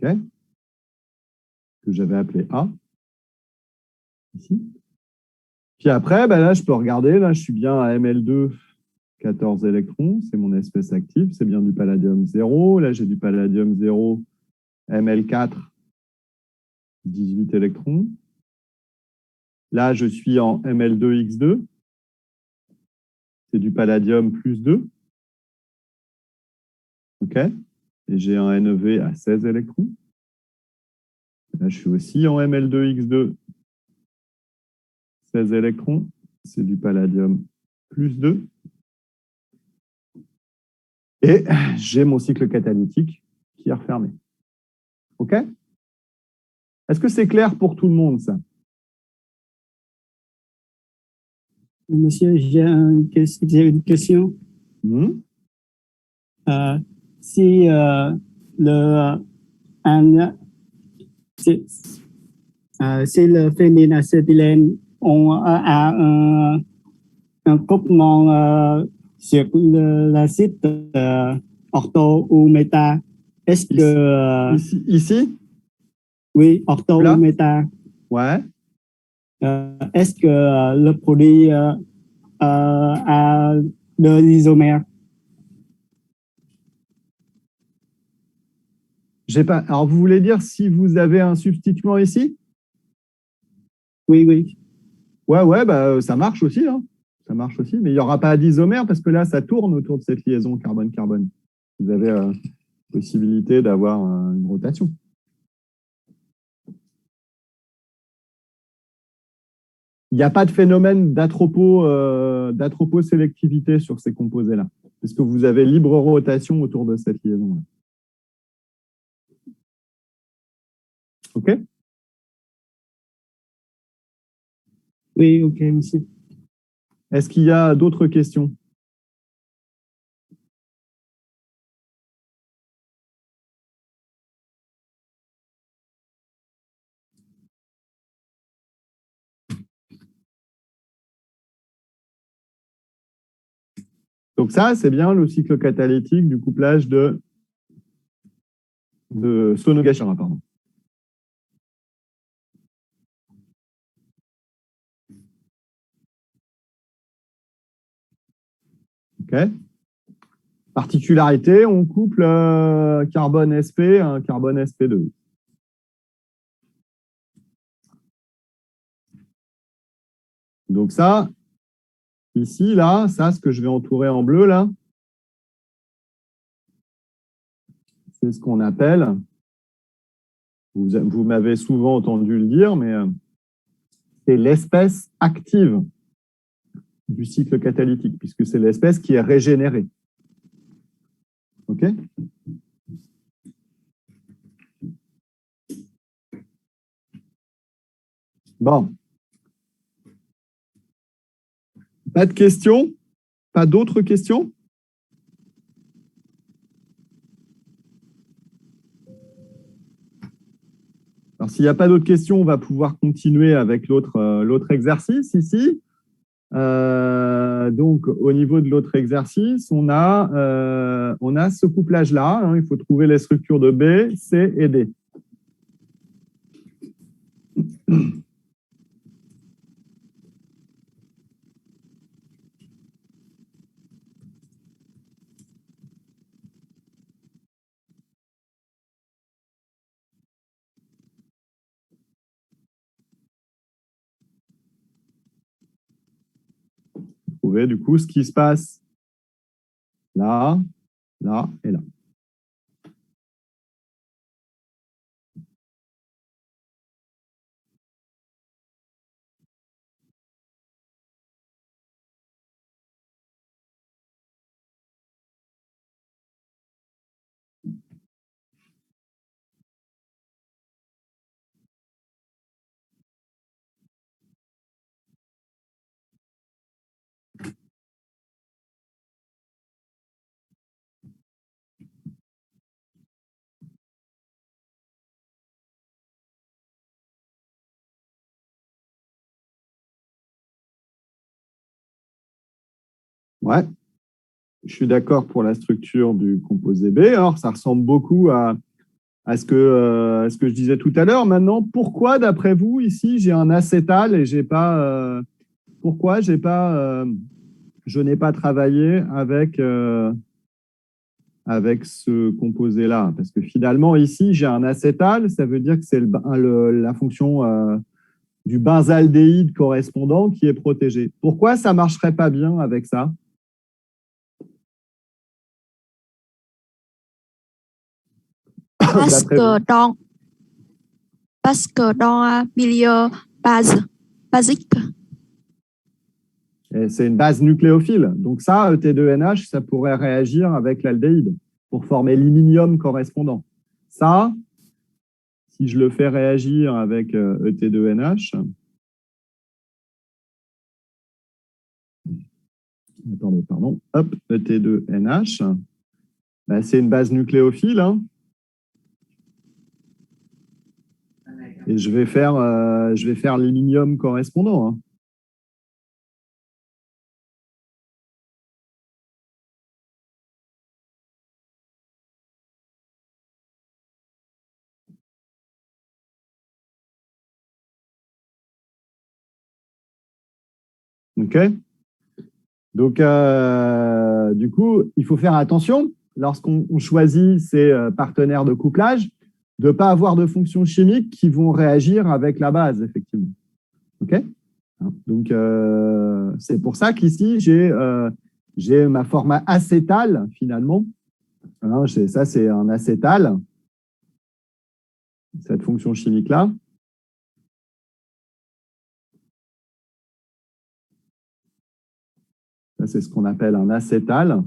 OK. Que j'avais appelé A. Ici. Puis après, ben là, je peux regarder, là, je suis bien à Ml2, 14 électrons, c'est mon espèce active, c'est bien du palladium 0. Là, j'ai du palladium 0, Ml4, 18 électrons. Là, je suis en Ml2X2, c'est du palladium plus 2. OK. Et j'ai un NeV à 16 électrons. Là, je suis aussi en Ml2X2, 16 électrons, c'est du palladium plus 2. Et j'ai mon cycle catalytique qui est refermé. OK? Est-ce que c'est clair pour tout le monde, ça? Monsieur, j'ai une question. Si si le phénylacétylène a un couplement sur l'acide ortho ou méta, est-ce que... Ici? Oui, ortho ou méta. Ouais. Est-ce que le produit a deux isomères? J'ai pas. Alors, vous voulez dire si vous avez un substituant ici? Oui, oui. Ouais, bah, ça marche aussi. Hein. Ça marche aussi, mais il n'y aura pas d'isomère parce que là, ça tourne autour de cette liaison carbone-carbone. Vous avez possibilité d'avoir une rotation. Il n'y a pas de phénomène d'atroposélectivité sur ces composés-là, parce que vous avez libre rotation autour de cette liaison-là. OK? Oui, OK, monsieur. Est-ce qu'il y a d'autres questions? Donc ça, c'est bien le cycle catalytique du couplage de Sonogashira, pardon. OK. Particularité, on couple carbone sp à un carbone sp2. Donc ça, ici, là, ça, ce que je vais entourer en bleu, là, c'est ce qu'on appelle, vous m'avez souvent entendu le dire, mais c'est l'espèce active du cycle catalytique, puisque c'est l'espèce qui est régénérée. OK? Bon. Pas de questions? Pas d'autres questions? Alors, s'il n'y a pas d'autres questions, on va pouvoir continuer avec l'autre exercice ici. Donc, au niveau de l'autre exercice, on a ce couplage-là. Hein, il faut trouver les structures de B, C et D. Trouver du coup ce qui se passe là, là et là. Ouais, je suis d'accord pour la structure du composé B. Alors, ça ressemble beaucoup à ce que je disais tout à l'heure. Maintenant, pourquoi, d'après vous, ici, j'ai un acétal et j'ai pas... pourquoi je n'ai pas travaillé avec ce composé-là? Parce que finalement, ici, j'ai un acétal. Ça veut dire que c'est la fonction du benzaldéhyde correspondant qui est protégée. Pourquoi ça ne marcherait pas bien avec ça? Parce que dans milieu basique. C'est une base nucléophile. Donc ça, ET2NH, ça pourrait réagir avec l'aldéhyde pour former l'iminium correspondant. Ça, si je le fais réagir avec ET2NH, attendez, pardon, hop, ET2NH, ben, c'est une base nucléophile, hein. Et je vais faire l'iminium correspondant, hein. OK. Donc, du coup, il faut faire attention lorsqu'on choisit ces partenaires de couplage de ne pas avoir de fonctions chimiques qui vont réagir avec la base, effectivement. OK. Donc, c'est pour ça qu'ici, j'ai ma forme acétale, finalement. Hein, ça, c'est un acétal, cette fonction chimique-là. Ça, c'est ce qu'on appelle un acétal.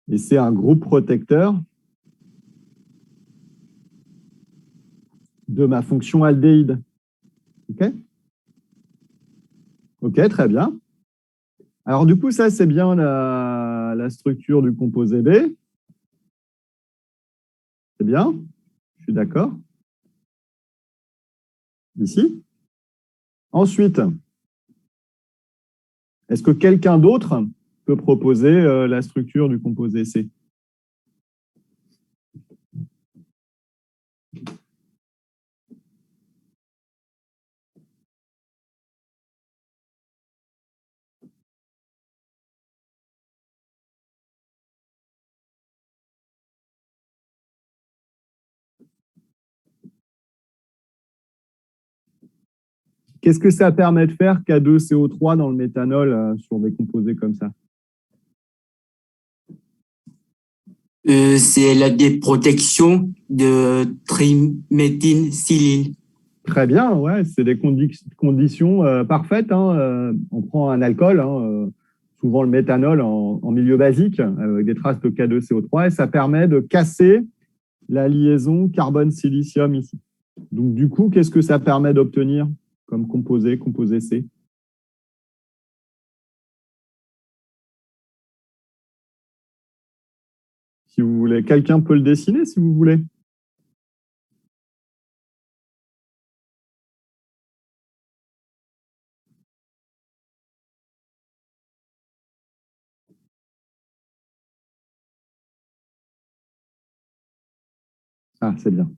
Et c'est un groupe protecteur de ma fonction aldéhyde. OK? OK, très bien. Alors, du coup, ça, c'est bien la structure du composé B. C'est bien. Je suis d'accord. Ici. Ensuite, est-ce que quelqu'un d'autre peut proposer la structure du composé C? Qu'est-ce que ça permet de faire K2CO3 dans le méthanol sur des composés comme ça? C'est la déprotection de triméthylsilyle. Très bien, ouais, c'est des conditions parfaites, hein. On prend un alcool, hein, souvent le méthanol en milieu basique, avec des traces de K2CO3, et ça permet de casser la liaison carbone-silicium ici. Donc, du coup, qu'est-ce que ça permet d'obtenir comme composé C? Si vous voulez, quelqu'un peut le dessiner si vous voulez. Ah, c'est bien.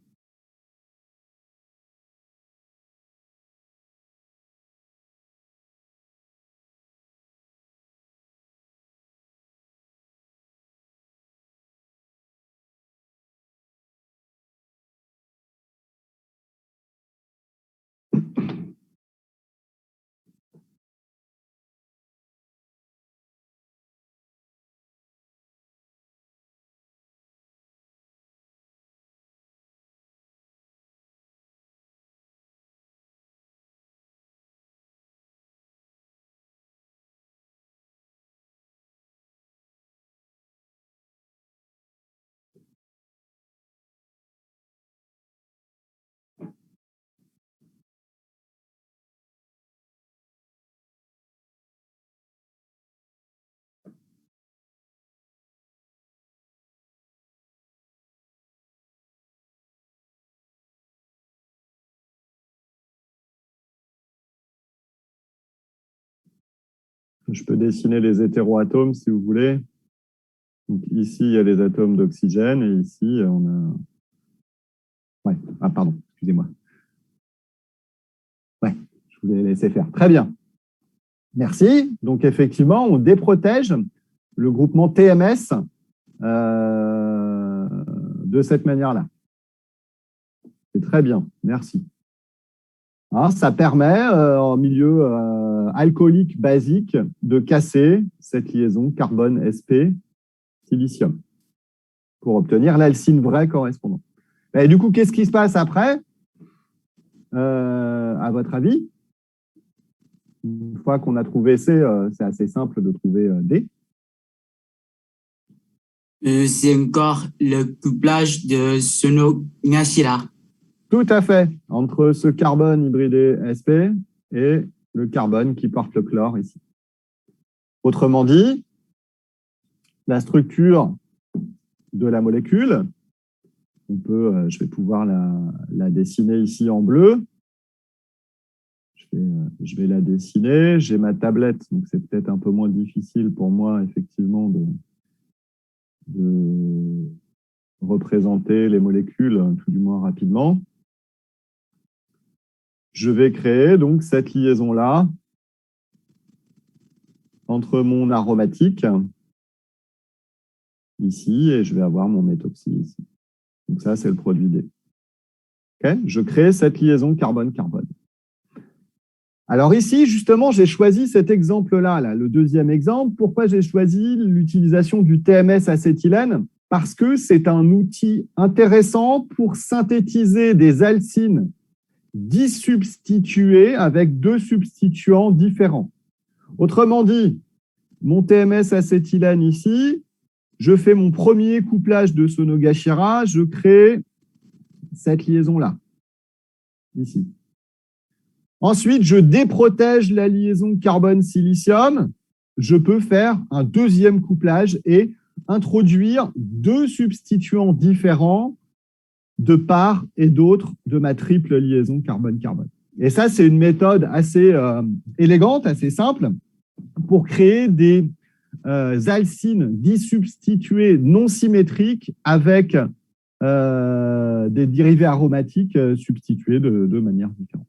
Je peux dessiner les hétéroatomes si vous voulez. Donc, ici, il y a les atomes d'oxygène et ici, on a... Ouais. Ah, pardon, excusez-moi. Ouais, je vous ai laissé faire. Très bien. Merci. Donc, effectivement, on déprotège le groupement TMS de cette manière-là. C'est très bien. Merci. Hein, ça permet, en milieu alcoolique basique, de casser cette liaison carbone-sp silicium pour obtenir l'alcyne vraie correspondante. Et du coup, qu'est-ce qui se passe après, à votre avis? Une fois qu'on a trouvé C, c'est assez simple de trouver D. C'est encore le couplage de Sonogashira. Tout à fait, entre ce carbone hybridé sp et le carbone qui porte le chlore ici. Autrement dit, la structure de la molécule, je vais pouvoir la dessiner ici en bleu. Je vais la dessiner. J'ai ma tablette, donc c'est peut-être un peu moins difficile pour moi, effectivement, de représenter les molécules, tout du moins rapidement. Je vais créer donc cette liaison-là entre mon aromatique ici et je vais avoir mon méthoxy ici. Donc ça, c'est le produit D. Okay, je crée cette liaison carbone-carbone. Alors ici, justement, j'ai choisi cet exemple-là, le deuxième exemple. Pourquoi j'ai choisi l'utilisation du TMS-acétylène? Parce que c'est un outil intéressant pour synthétiser des alcynes disubstitués avec deux substituants différents. Autrement dit, mon TMS-acétylène ici, je fais mon premier couplage de Sonogashira, je crée cette liaison-là, ici. Ensuite, je déprotège la liaison carbone-silicium, je peux faire un deuxième couplage et introduire deux substituants différents de part et d'autre de ma triple liaison carbone-carbone. Et ça, c'est une méthode assez élégante, assez simple, pour créer des alcynes disubstitués non symétriques avec des dérivés aromatiques substitués de manière différente.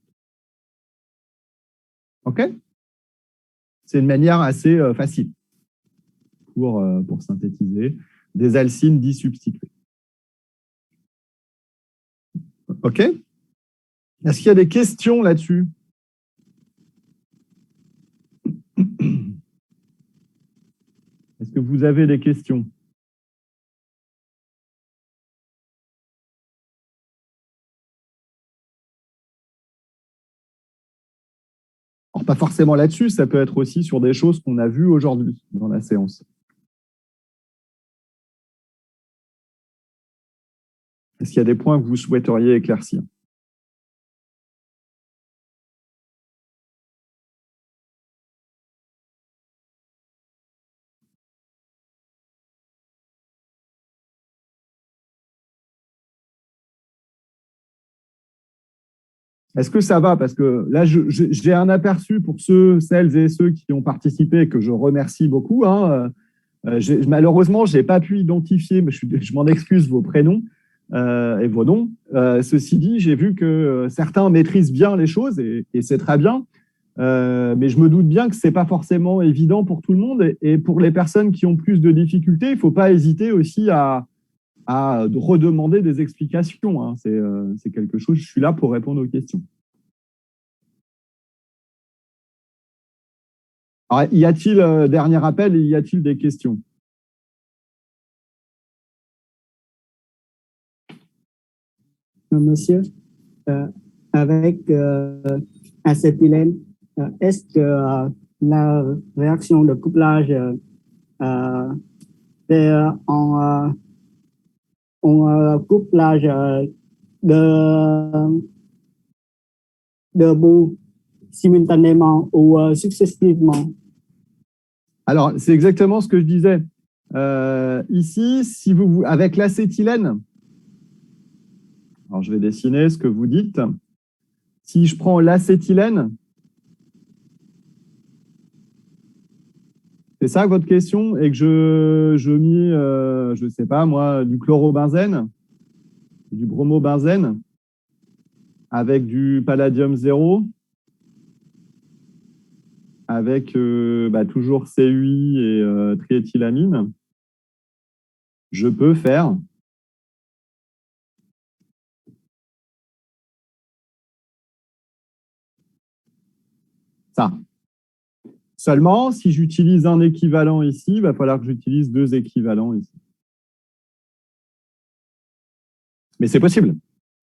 OK? C'est une manière assez facile pour synthétiser des alcynes disubstitués. OK? Est-ce qu'il y a des questions là-dessus? Est-ce que vous avez des questions? Alors, pas forcément là-dessus, ça peut être aussi sur des choses qu'on a vues aujourd'hui dans la séance. Est-ce qu'il y a des points que vous souhaiteriez éclaircir? Est-ce que ça va? Parce que là, j'ai un aperçu pour celles et ceux qui ont participé, que je remercie beaucoup. Hein. Malheureusement, je n'ai pas pu identifier, mais je m'en excuse, vos prénoms et vos noms. Ceci dit, j'ai vu que certains maîtrisent bien les choses et c'est très bien. Mais je me doute bien que ce n'est pas forcément évident pour tout le monde. Et pour les personnes qui ont plus de difficultés, il ne faut pas hésiter aussi à redemander des explications. Hein. C'est quelque chose, je suis là pour répondre aux questions. Alors, y a-t-il, dernier appel, y a-t-il des questions? Monsieur, avec acétylène, est-ce que la réaction de couplage c'est en couplage de bouts simultanément ou successivement? Alors, c'est exactement ce que je disais. Ici, si avec l'acétylène, alors je vais dessiner ce que vous dites. Si je prends l'acétylène, c'est ça votre question, et que je mets, je ne sais pas moi, du chlorobenzène, du bromobenzène, avec du palladium 0, avec toujours CUI et triéthylamine, je peux faire ça. Seulement, si j'utilise un équivalent ici, il va falloir que j'utilise 2 équivalents ici. Mais c'est possible.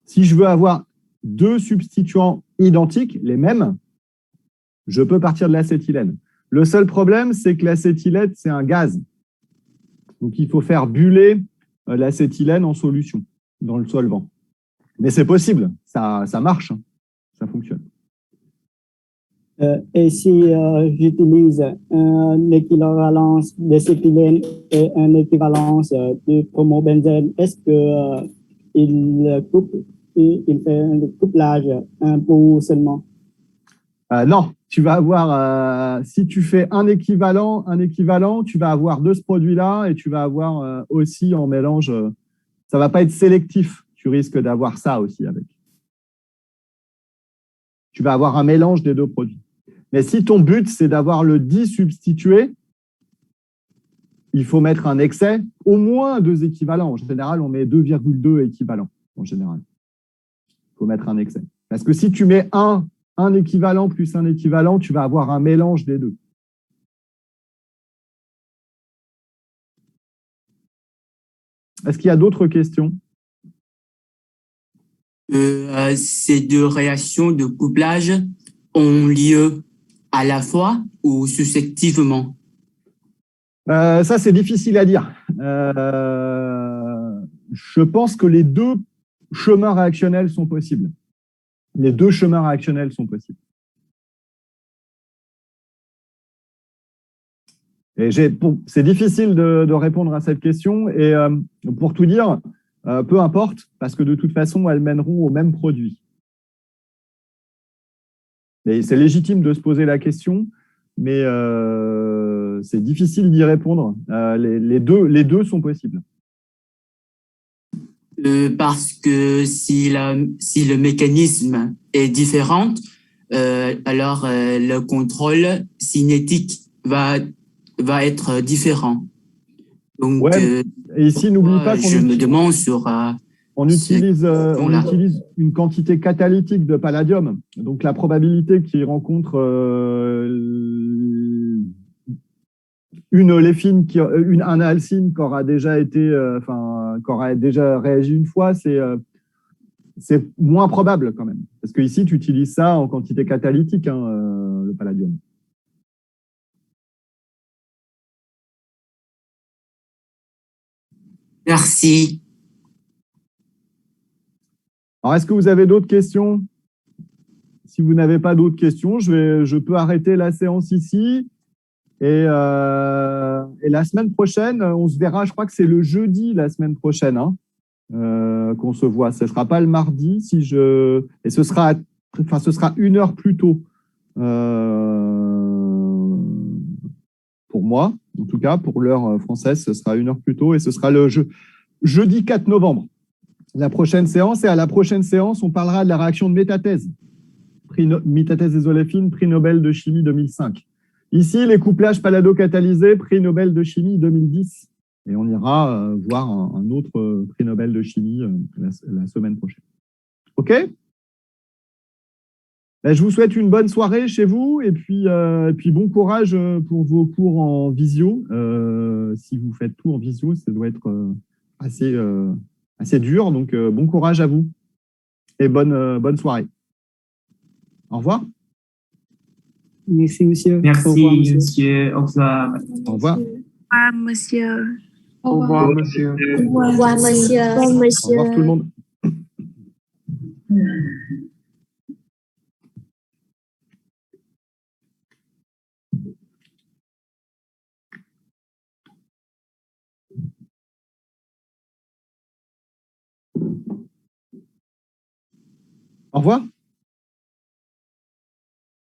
Si je veux avoir 2 substituants identiques, les mêmes, je peux partir de l'acétylène. Le seul problème, c'est que l'acétylène, c'est un gaz. Donc, il faut faire buller l'acétylène en solution, dans le solvant. Mais c'est possible, ça marche, hein. Ça fonctionne. Et si j'utilise une équivalence d'acétylène et une équivalence de bromobenzène, est-ce que il fait un couplage un pot seulement? Non, tu vas avoir, si tu fais un équivalent, tu vas avoir de ce produit-là et tu vas avoir aussi en mélange, ça ne va pas être sélectif, tu risques d'avoir ça aussi avec. Tu vas avoir un mélange des 2 produits. Mais si ton but, c'est d'avoir le disubstitué, il faut mettre un excès, au moins 2 équivalents. En général, on met 2,2 équivalents. En général, il faut mettre un excès. Parce que si tu mets un équivalent plus un équivalent, tu vas avoir un mélange des 2. Est-ce qu'il y a d'autres questions? Ces 2 réactions de couplage ont lieu à la fois ou successivement? Ça, c'est difficile à dire. Je pense que les 2 chemins réactionnels sont possibles. Les 2 chemins réactionnels sont possibles. Et c'est difficile de répondre à cette question. Et pour tout dire, peu importe, parce que de toute façon, elles mèneront au même produit. Et c'est légitime de se poser la question, mais c'est difficile d'y répondre. Les deux sont possibles. Parce que si le mécanisme est différent, alors le contrôle cinétique va être différent. Donc, ouais, et ici, n'oublie pas qu'on me demande sur... on utilise une quantité catalytique de palladium. Donc, la probabilité qu'il rencontre un alcine qui aura déjà été, qui aura déjà réagi une fois, c'est moins probable quand même. Parce que ici, tu utilises ça en quantité catalytique, hein, le palladium. Merci. Alors, est-ce que vous avez d'autres questions? Si vous n'avez pas d'autres questions, je peux arrêter la séance ici. Et la semaine prochaine, on se verra, je crois que c'est le jeudi la semaine prochaine, hein, qu'on se voit. Ce ne sera pas le mardi, et ce sera enfin, ce sera 1 heure plus tôt pour moi, en tout cas, pour l'heure française, ce sera 1 heure plus tôt et ce sera le jeudi 4 novembre, la prochaine séance. Et à la prochaine séance, on parlera de la réaction de métathèse. Métathèse des oléfines, prix Nobel de chimie 2005. Ici, les couplages palado-catalysés, prix Nobel de chimie 2010. Et on ira voir un autre prix Nobel de chimie la semaine prochaine. OK ? Ben, je vous souhaite une bonne soirée chez vous et puis bon courage pour vos cours en visio. Si vous faites tout en visio, ça doit être assez dur. Donc, bon courage à vous et bonne soirée. Au revoir. Merci, monsieur. Merci, Au revoir, monsieur. monsieur. Au revoir. Au revoir. monsieur. Au revoir, monsieur. Au revoir, monsieur. Au revoir, Au monsieur. revoir tout le monde. Au revoir.